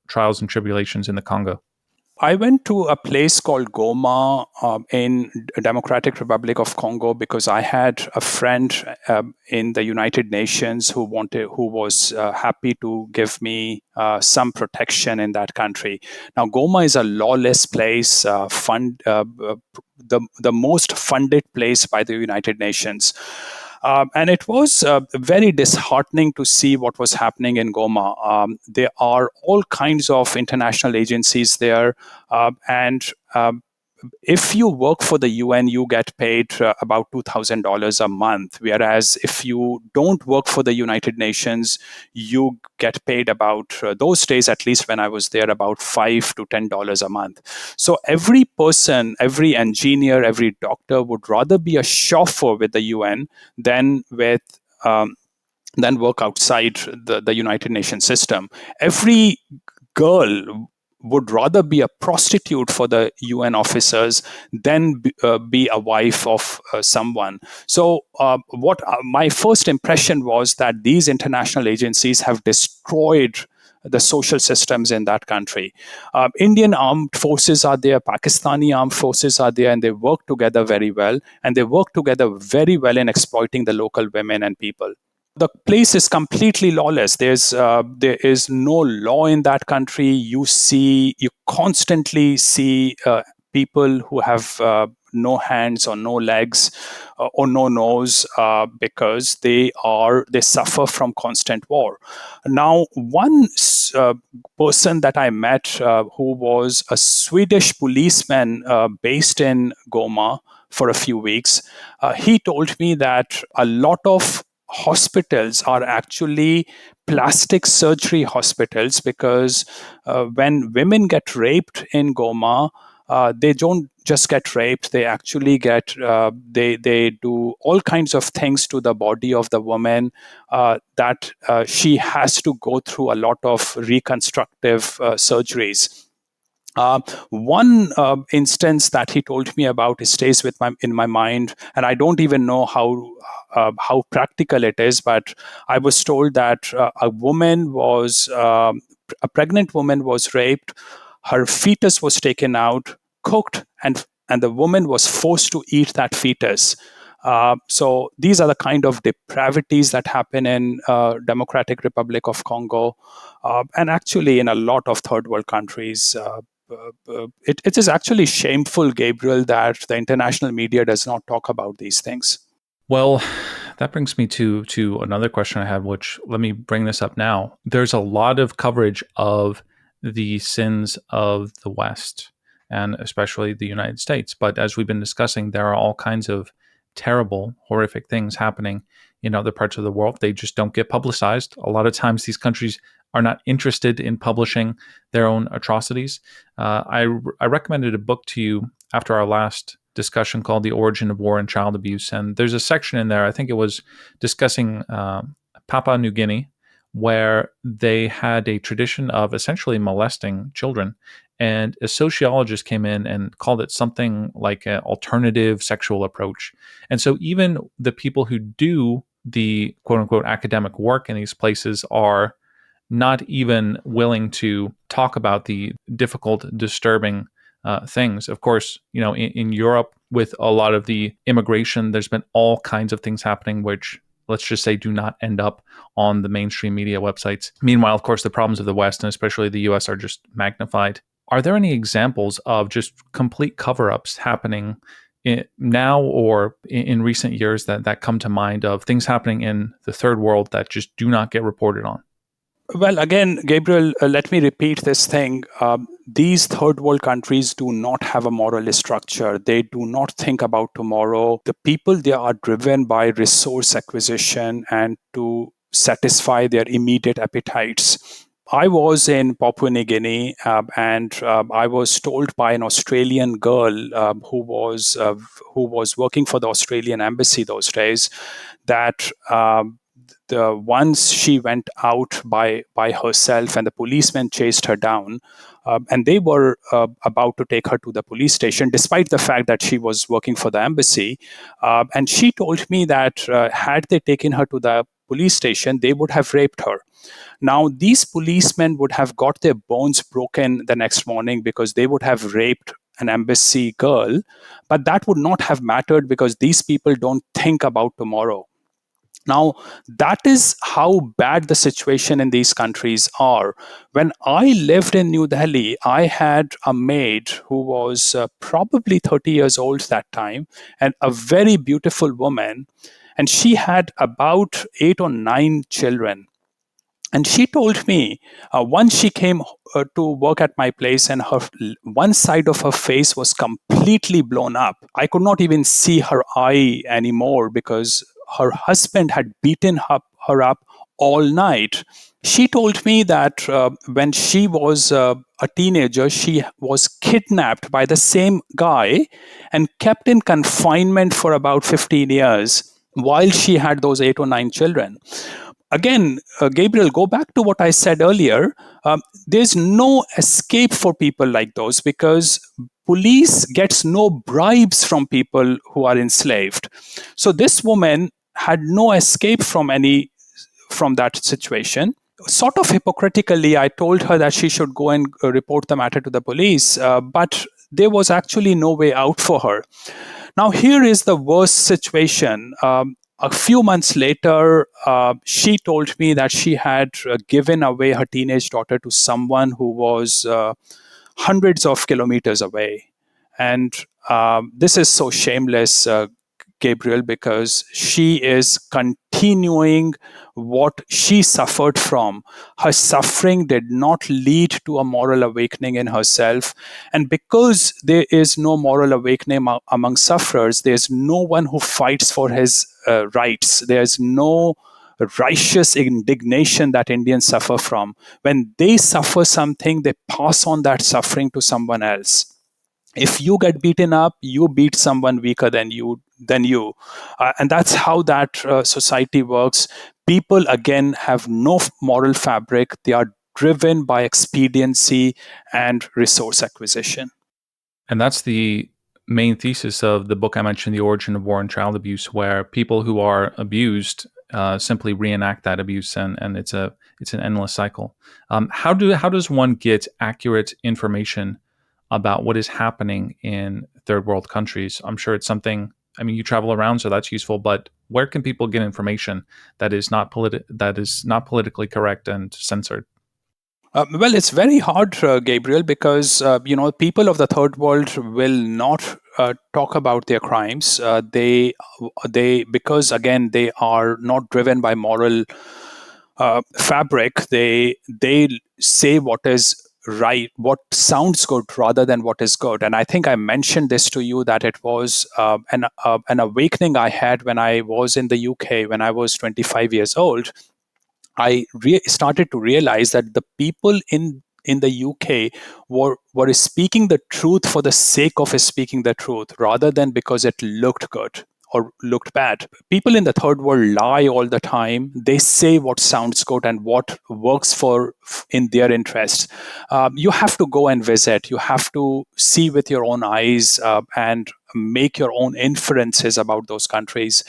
trials and tribulations in the Congo. I went to a place called Goma in Democratic Republic of Congo because I had a friend in the United Nations who was happy to give me some protection in that country. Now, Goma is a lawless place, the most funded place by the United Nations. And it was very disheartening to see what was happening in Goma. There are all kinds of international agencies there, and if you work for the UN, you get paid about $2,000 a month. Whereas if you don't work for the United Nations, you get paid about those days, at least when I was there, about $5 to $10 a month. So every person, every engineer, every doctor would rather be a chauffeur with the UN than with than work outside the United Nations system. Every girl would rather be a prostitute for the UN officers than be a wife of someone. So, what my first impression was that these international agencies have destroyed the social systems in that country. Indian armed forces are there, Pakistani armed forces are there, and they work together very well. And they work together very well in exploiting the local women and people. The place is completely lawless. There is no law in that country. You constantly see people who have no hands or no legs or no nose because they suffer from constant war. Now, one person that I met who was a Swedish policeman based in Goma for a few weeks, he told me that a lot of hospitals are actually plastic surgery hospitals because when women get raped in Goma, they don't just get raped; they actually get they do all kinds of things to the body of the woman that she has to go through a lot of reconstructive surgeries. One instance that he told me about stays in my mind, and I don't even know how practical it is. But I was told that a pregnant woman was raped, her fetus was taken out, cooked, and the woman was forced to eat that fetus. So these are the kind of depravities that happen in Democratic Republic of Congo, and actually in a lot of third world countries. It is actually shameful, Gabriel, that the international media does not talk about these things. Well, that brings me to another question I had, which let me bring this up now. There's a lot of coverage of the sins of the West, and especially the United States. But as we've been discussing, there are all kinds of terrible, horrific things happening in other parts of the world. They just don't get publicized. A lot of times, these countries are not interested in publishing their own atrocities. I recommended a book to you after our last discussion called The Origin of War and Child Abuse. And there's a section in there, I think it was discussing Papua New Guinea, where they had a tradition of essentially molesting children. And a sociologist came in and called it something like an alternative sexual approach. And so even the people who do the quote unquote academic work in these places are not even willing to talk about the difficult, disturbing things. Of course, in Europe, with a lot of the immigration, there's been all kinds of things happening, which let's just say do not end up on the mainstream media websites. Meanwhile, of course, the problems of the West and especially the US are just magnified. Are there any examples of just complete cover-ups happening now or in recent years that come to mind of things happening in the third world that just do not get reported on? Well, again, Gabriel, let me repeat this thing. These third world countries do not have a moral structure. They do not think about tomorrow. The people, they are driven by resource acquisition and to satisfy their immediate appetites. I was in Papua New Guinea, and I was told by an Australian girl who was working for the Australian embassy those days that once she went out by herself and the policemen chased her down, and they were about to take her to the police station despite the fact that she was working for the embassy, and she told me that had they taken her to the police station, they would have raped her. Now, these policemen would have got their bones broken the next morning because they would have raped an embassy girl, but that would not have mattered because these people don't think about tomorrow. Now, that is how bad the situation in these countries are. When I lived in New Delhi, I had a maid who was probably 30 years old that time, and a very beautiful woman. And she had about 8 or 9 children. And she told me once she came to work at my place, and her one side of her face was completely blown up. I could not even see her eye anymore because her husband had beaten her up all night. She told me that when she was a teenager, she was kidnapped by the same guy and kept in confinement for about 15 years while she had those 8 or 9 children. Again, Gabriel, go back to what I said earlier. There's no escape for people like those because police gets no bribes from people who are enslaved. So this woman had no escape from that situation. Sort of hypocritically, I told her that she should go and report the matter to the police, but there was actually no way out for her. Now, here is the worst situation. A few months later, she told me that she had given away her teenage daughter to someone who was hundreds of kilometers away. And this is so shameless, Gabriel, because she is continuing what she suffered from. Her suffering did not lead to a moral awakening in herself. And because there is no moral awakening among sufferers, there's no one who fights for his rights. There's no righteous indignation that Indians suffer from. When they suffer something, they pass on that suffering to someone else. If you get beaten up, you beat someone weaker than you. And that's how that society works. People, again, have no moral fabric. They are driven by expediency and resource acquisition. And that's the main thesis of the book I mentioned, The Origin of War and Child Abuse, where people who are abused simply reenact that abuse, and it's an endless cycle. How does one get accurate information about what is happening in third world countries? I'm sure it's something. I mean, you travel around, so that's useful. But where can people get information that is not politically correct and censored? Well, it's very hard, Gabriel, because people of the third world will not talk about their crimes. They because again they are not driven by moral fabric. They say what is right, what sounds good, rather than what is good. And I think I mentioned this to you that it was an awakening I had when I was in the UK when I was 25 years old. I started to realize that the people in the UK were speaking the truth for the sake of speaking the truth, rather than because it looked good or looked bad. People in the third world lie all the time. They say what sounds good and what works in their interests. You have to go and visit. You have to see with your own eyes and make your own inferences about those countries.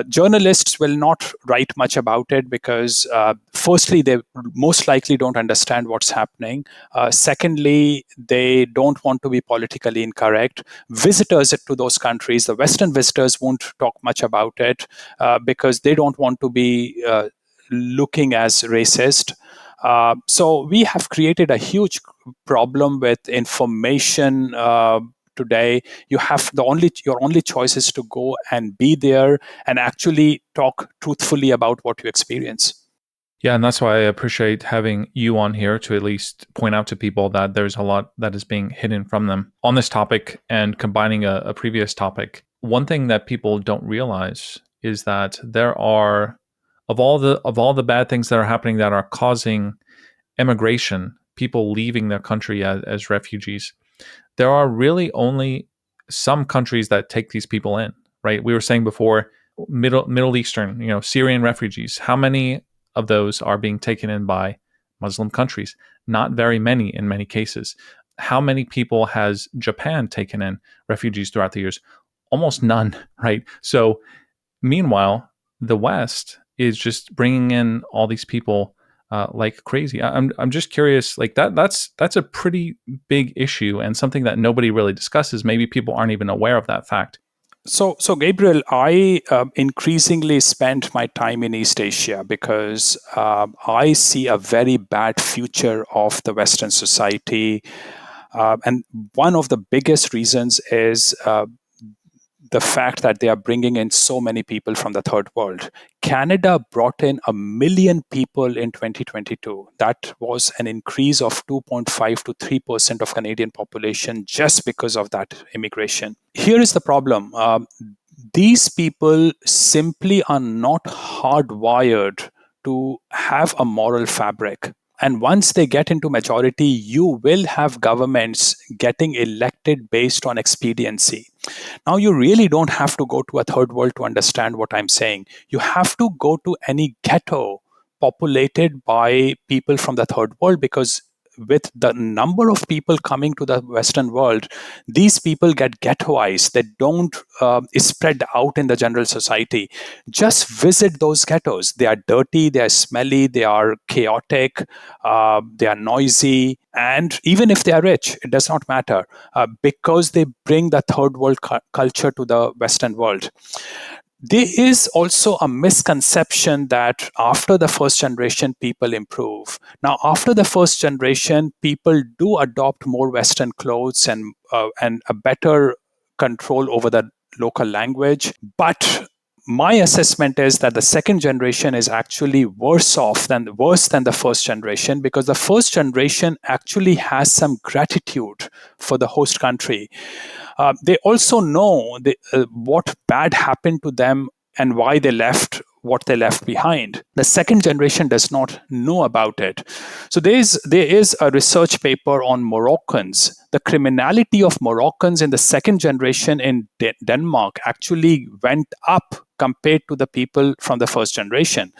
Journalists will not write much about it because, firstly, they most likely don't understand what's happening. Secondly, they don't want to be politically incorrect. Visitors to those countries, the Western visitors, won't talk much about it because they don't want to be looking as racist. So we have created a huge problem with information. Today, you have your only choice is to go and be there and actually talk truthfully about what you experience. Yeah, and that's why I appreciate having you on here to at least point out to people that there's a lot that is being hidden from them on this topic. And combining a previous topic, one thing that people don't realize is that there are, of all the bad things that are happening that are causing immigration, people leaving their country as refugees, there are really only some countries that take these people in, right? We were saying before, Middle Eastern, Syrian refugees. How many of those are being taken in by Muslim countries? Not very many in many cases. How many people has Japan taken in refugees throughout the years? Almost none, right? So meanwhile, the West is just bringing in all these people like crazy. I'm just curious, like that's a pretty big issue and something that nobody really discusses. Maybe people aren't even aware of that fact. So Gabriel, I increasingly spend my time in East Asia because I see a very bad future of the Western society, and one of the biggest reasons is the fact that they are bringing in so many people from the third world. Canada brought in 1 million people in 2022. That was an increase of 2.5 to 3% of Canadian population just because of that immigration. Here is the problem. These people simply are not hardwired to have a moral fabric. And once they get into majority, you will have governments getting elected based on expediency. Now, you really don't have to go to a third world to understand what I'm saying. You have to go to any ghetto populated by people from the third world, because with the number of people coming to the Western world, these people get ghettoized. They don't spread out in the general society. Just visit those ghettos. They are dirty, they are smelly, they are chaotic, they are noisy. And even if they are rich, it does not matter because they bring the third world culture to the Western world. There is also a misconception that after the first generation, people improve. Now, after the first generation, people do adopt more Western clothes and a better control over the local language. But my assessment is that the second generation is actually worse than the first generation, because the first generation actually has some gratitude for the host country. They also know what bad happened to them and why they left what they left behind. The second generation does not know about it. So there is a research paper on Moroccans. The criminality of Moroccans in the second generation in Denmark actually went up compared to the people from the first generation.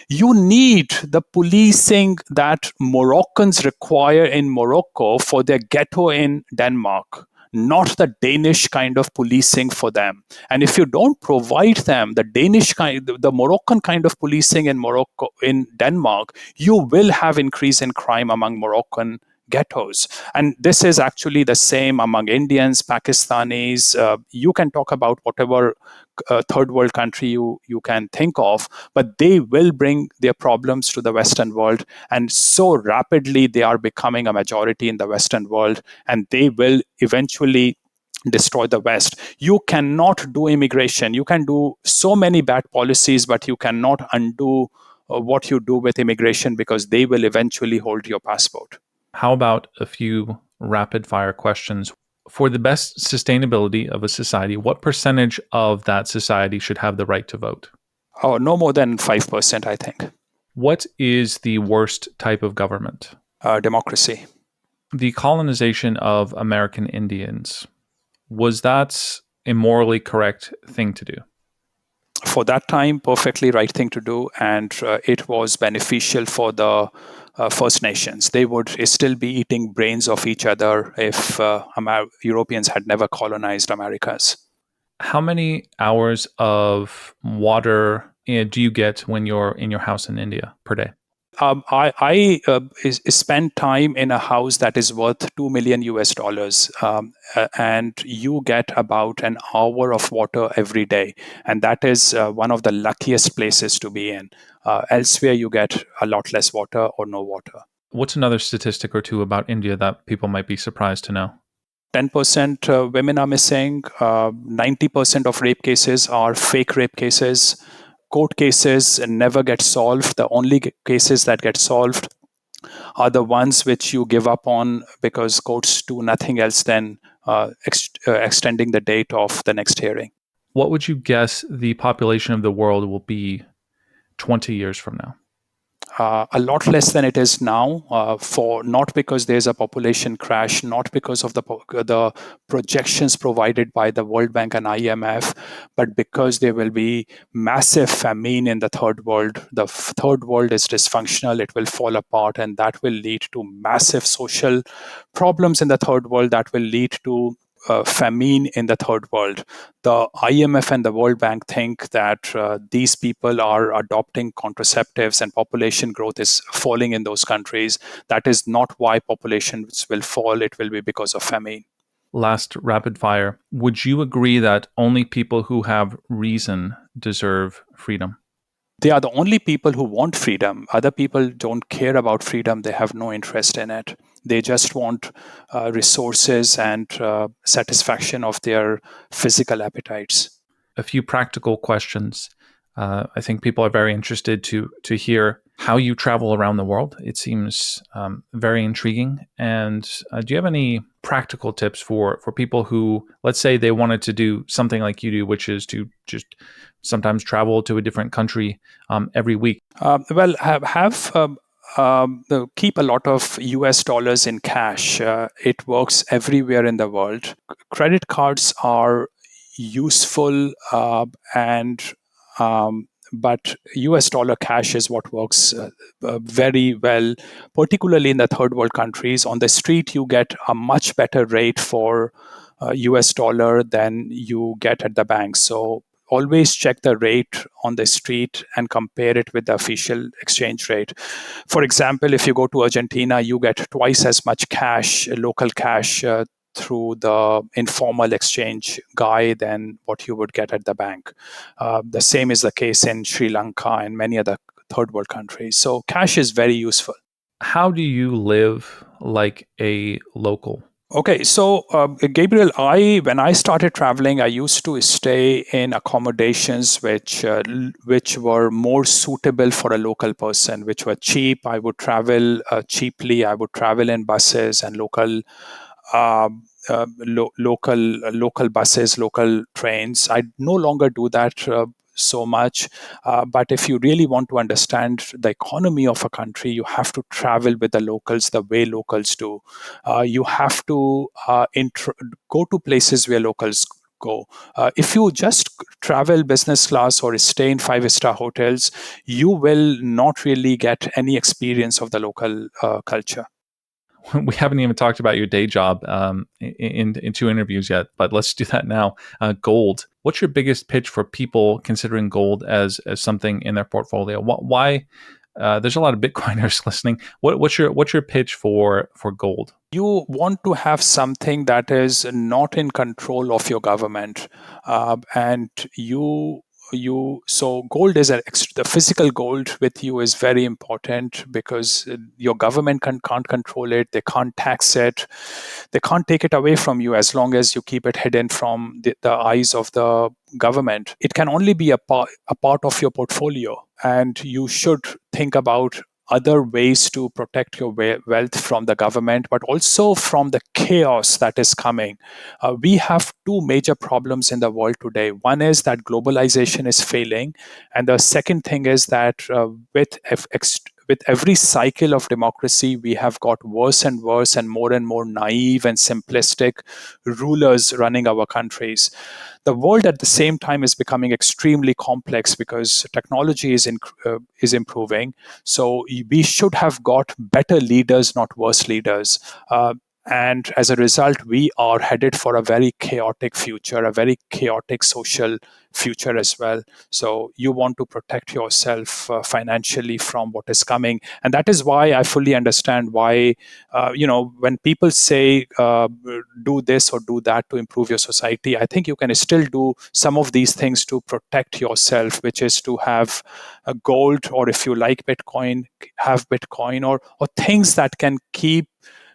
You need the policing that Moroccans require in Morocco for their ghetto in Denmark, not the Danish kind of policing for them. And if you don't provide them the Danish kind, the Moroccan kind of policing in Morocco, in Denmark, you will have increase in crime among Moroccan ghettos. And this is actually the same among Indians, Pakistanis. You can talk about whatever third world country you can think of, but they will bring their problems to the Western world. And so rapidly they are becoming a majority in the Western world, and they will eventually destroy the West. You cannot do immigration. You can do so many bad policies, but you cannot undo what you do with immigration, because they will eventually hold your passport. How about a few rapid fire questions? For the best sustainability of a society, what percentage of that society should have the right to vote? Oh, no more than 5%, I think. What is the worst type of government? Democracy. The colonization of American Indians, was that a morally correct thing to do? For that time, perfectly right thing to do, and it was beneficial for the First Nations. They would still be eating brains of each other if Europeans had never colonized Americas. How many hours of water do you get when you're in your house in India per day? I spend time in a house that is worth $2 million US, and you get about an hour of water every day, and that is one of the luckiest places to be in. Elsewhere, you get a lot less water or no water. What's another statistic or two about India that people might be surprised to know? 10% women are missing. 90% of rape cases are fake rape cases. Court cases never get solved. The only cases that get solved are the ones which you give up on because courts do nothing else than extending the date of the next hearing. What would you guess the population of the world will be 20 years from now? A lot less than it is now, for not because there's a population crash, not because of the projections provided by the World Bank and IMF, but because there will be massive famine in the third world. The third world is dysfunctional; it will fall apart, and that will lead to massive social problems in the third world. That will lead to famine in the third world. The IMF and the World Bank think that these people are adopting contraceptives and population growth is falling in those countries. That is not why populations will fall. It will be because of famine. Last rapid fire. Would you agree that only people who have reason deserve freedom? They are the only people who want freedom. Other people don't care about freedom. They have no interest in it. They just want resources and satisfaction of their physical appetites. A few practical questions. I think people are very interested to hear how you travel around the world. It seems very intriguing. And do you have any practical tips for people who, let's say, they wanted to do something like you do, which is to just sometimes travel to a different country every week? Keep a lot of US dollars in cash. It works everywhere in the world. Credit cards are useful, but US dollar cash is what works very well, particularly in the third world countries. On the street, you get a much better rate for US dollar than you get at the bank. So always check the rate on the street and compare it with the official exchange rate. For example, if you go to Argentina, you get twice as much cash, local cash, through the informal exchange guy than what you would get at the bank. The same is the case in Sri Lanka and many other third world countries. So cash is very useful. How do you live like a local? Okay, so Gabriel, when I started traveling, I used to stay in accommodations which were more suitable for a local person, which were cheap. I would travel cheaply. I would travel in buses and local buses, local trains. I no longer do that so much. But if you really want to understand the economy of a country, you have to travel with the locals the way locals do. You have to go to places where locals go. If you just travel business class or stay in five-star hotels, you will not really get any experience of the local culture. We haven't even talked about your day job in two interviews yet, but let's do that now. Gold. What's your biggest pitch for people considering gold as something in their portfolio? Why? There's a lot of Bitcoiners listening. What's your pitch for gold? You want to have something that is not in control of your government, and so gold is the physical gold with you is very important because your government can't control it. They can't tax it. They can't take it away from you as long as you keep it hidden from the eyes of the government. It can only be a part of your portfolio, and you should think about other ways to protect your wealth from the government, but also from the chaos that is coming. We have two major problems in the world today. One is that globalization is failing, and the second thing is that with every cycle of democracy, we have got worse and worse and more naive and simplistic rulers running our countries. The world at the same time is becoming extremely complex because technology is improving. So we should have got better leaders, not worse leaders. And as a result, we are headed for a very chaotic future, a very chaotic social future as well. So you want to protect yourself financially from what is coming. And that is why I fully understand why, when people say do this or do that to improve your society, I think you can still do some of these things to protect yourself, which is to have a gold, or if you like Bitcoin, have Bitcoin, or things that can keep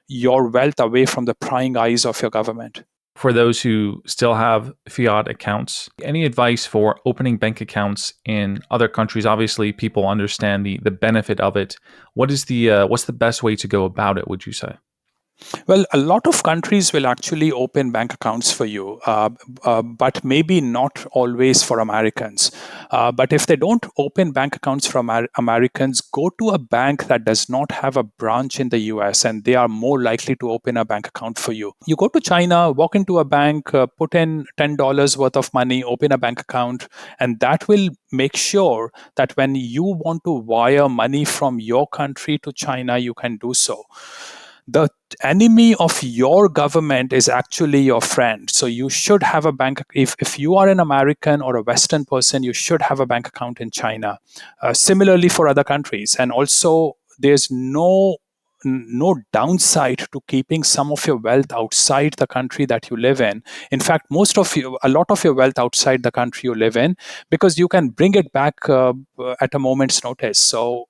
your wealth away from the prying eyes of your government. For those who still have fiat accounts, any advice for opening bank accounts in other countries? Obviously, people understand the benefit of it. What's the best way to go about it, would you say? Well, a lot of countries will actually open bank accounts for you, but maybe not always for Americans. But if they don't open bank accounts for Americans, go to a bank that does not have a branch in the US, and they are more likely to open a bank account for you. You go to China, walk into a bank, put in $10 worth of money, open a bank account, and that will make sure that when you want to wire money from your country to China, you can do so. The enemy of your government is actually your friend. So you should have a bank. If you are an American or a Western person, you should have a bank account in China. Similarly for other countries. And also, there's no downside to keeping some of your wealth outside the country that you live in. In fact, a lot of your wealth outside the country you live in, because you can bring it back at a moment's notice. So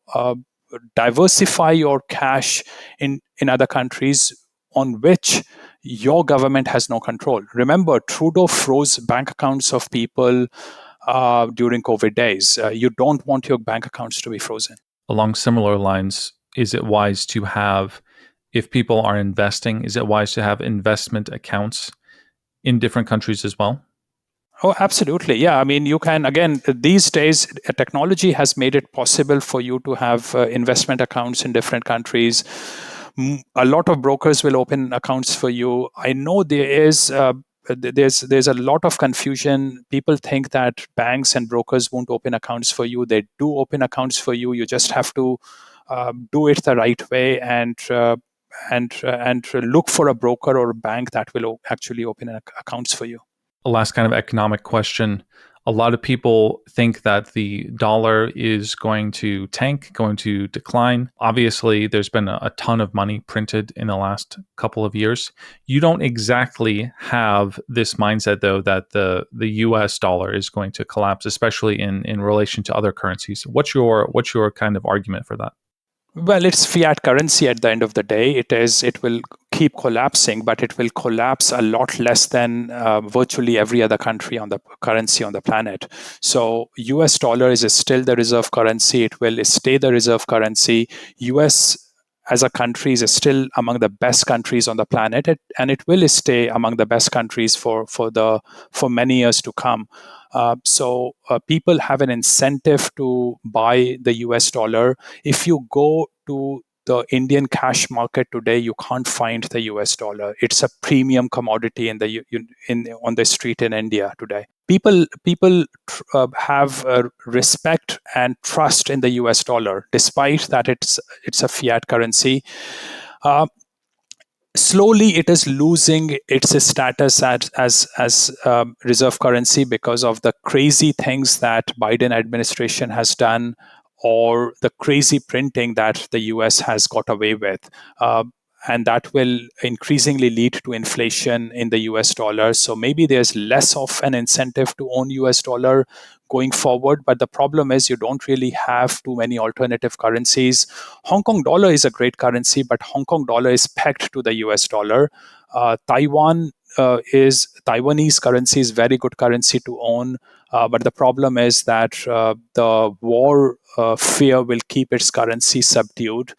diversify your cash in other countries on which your government has no control. Remember, Trudeau froze bank accounts of people during COVID days. You don't want your bank accounts to be frozen. Along similar lines, is it wise to have, if people are investing, is it wise to have investment accounts in different countries as well? Oh, absolutely. Yeah. I mean, you can, again, these days, technology has made it possible for you to have investment accounts in different countries. A lot of brokers will open accounts for you. I know there's a lot of confusion. People think that banks and brokers won't open accounts for you. They do open accounts for you. You just have to do it the right way, and look for a broker or a bank that will actually open accounts for you. A last kind of economic question. A lot of people think that the dollar is going to tank, going to decline. Obviously, there's been a ton of money printed in the last couple of years. You don't exactly have this mindset, though, that the US dollar is going to collapse, especially in relation to other currencies. What's your kind of argument for that? Well, it's fiat currency at the end of the day. It will keep collapsing, but it will collapse a lot less than virtually every other country on the currency on the planet. So US dollar is still the reserve currency. It will stay the reserve currency. US as a country is still among the best countries on the planet, and it will stay among the best countries for many years to come. So people have an incentive to buy the US dollar. If you go to the Indian cash market today, you can't find the US dollar. It's a premium commodity on the street in India today. People have respect and trust in the US dollar, despite that it's a fiat currency. Slowly it is losing its status as reserve currency because of the crazy things that Biden administration has done, or the crazy printing that the US has got away with. And that will increasingly lead to inflation in the US dollar. So maybe there's less of an incentive to own US dollar going forward. But the problem is you don't really have too many alternative currencies. Hong Kong dollar is a great currency, but Hong Kong dollar is pegged to the US dollar. Taiwanese currency is very good currency to own. But the problem is that the war fear will keep its currency subdued.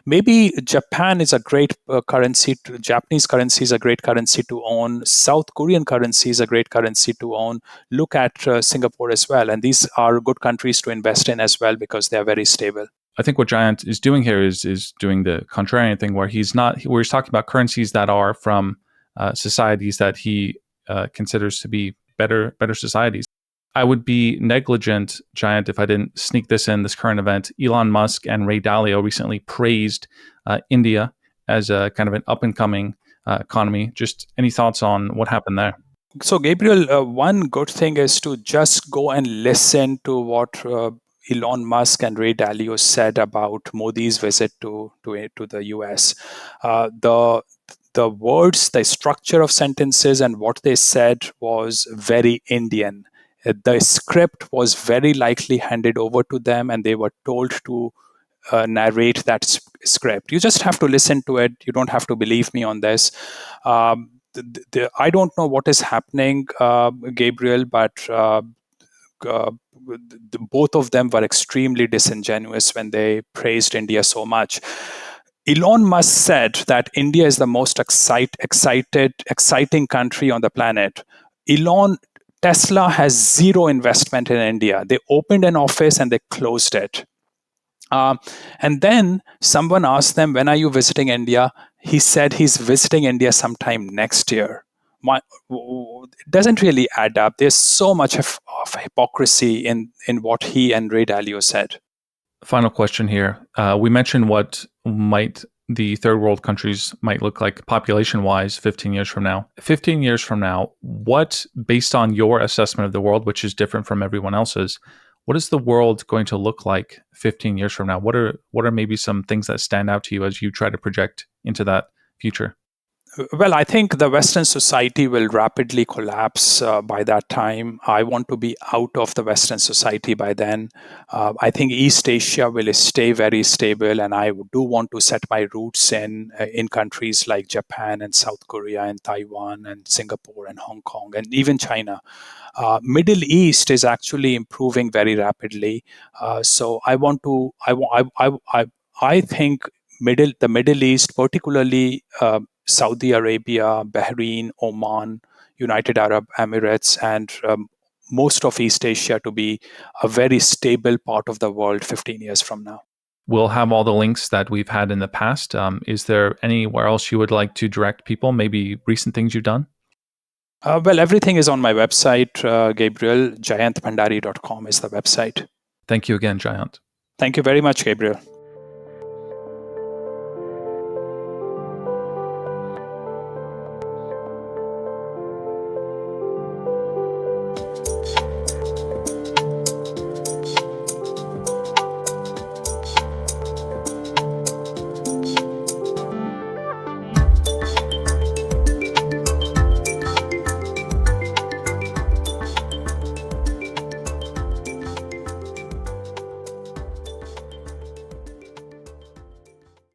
Maybe Japan is a great currency. Japanese currency is a great currency to own. South Korean currency is a great currency to own. Look at Singapore as well. And these are good countries to invest in as well because they are very stable. I think what Jayant is doing here is doing the contrarian thing, where he's talking about currencies that are from societies that he considers to be better societies. I would be negligent, Jayant, if I didn't sneak this current event. Elon Musk and Ray Dalio recently praised India as a kind of an up-and-coming economy. Just any thoughts on what happened there? So, Gabriel, one good thing is to just go and listen to what Elon Musk and Ray Dalio said about Modi's visit to the US. The words, the structure of sentences, and what they said was very Indian. The script was very likely handed over to them, and they were told to narrate that script. You just have to listen to it. You don't have to believe me on this. I don't know what is happening, Gabriel, but both of them were extremely disingenuous when they praised India so much. Elon Musk said that India is the most exciting country on the planet. Tesla has zero investment in India. They opened an office and they closed it. And then someone asked them, when are you visiting India? He said he's visiting India sometime next year. It doesn't really add up. There's so much of hypocrisy in what he and Ray Dalio said. Final question here. We mentioned what might the third world countries might look like population-wise 15 years from now. 15 years from now, what, based on your assessment of the world, which is different from everyone else's, what is the world going to look like 15 years from now? What are maybe some things that stand out to you as you try to project into that future? Well, I think the Western society will rapidly collapse by that time. I want to be out of the Western society by then. I think East Asia will stay very stable, and I do want to set my roots in countries like Japan and South Korea and Taiwan and Singapore and Hong Kong and even China. Middle East is actually improving very rapidly. So I want to. I think the Middle East, particularly Saudi Arabia, Bahrain, Oman, United Arab Emirates, and most of East Asia to be a very stable part of the world 15 years from now. We'll have all the links that we've had in the past. Is there anywhere else you would like to direct people, maybe recent things you've done? Well, everything is on my website, Gabriel. JayantBhandari.com is the website. Thank you again, Jayant. Thank you very much, Gabriel.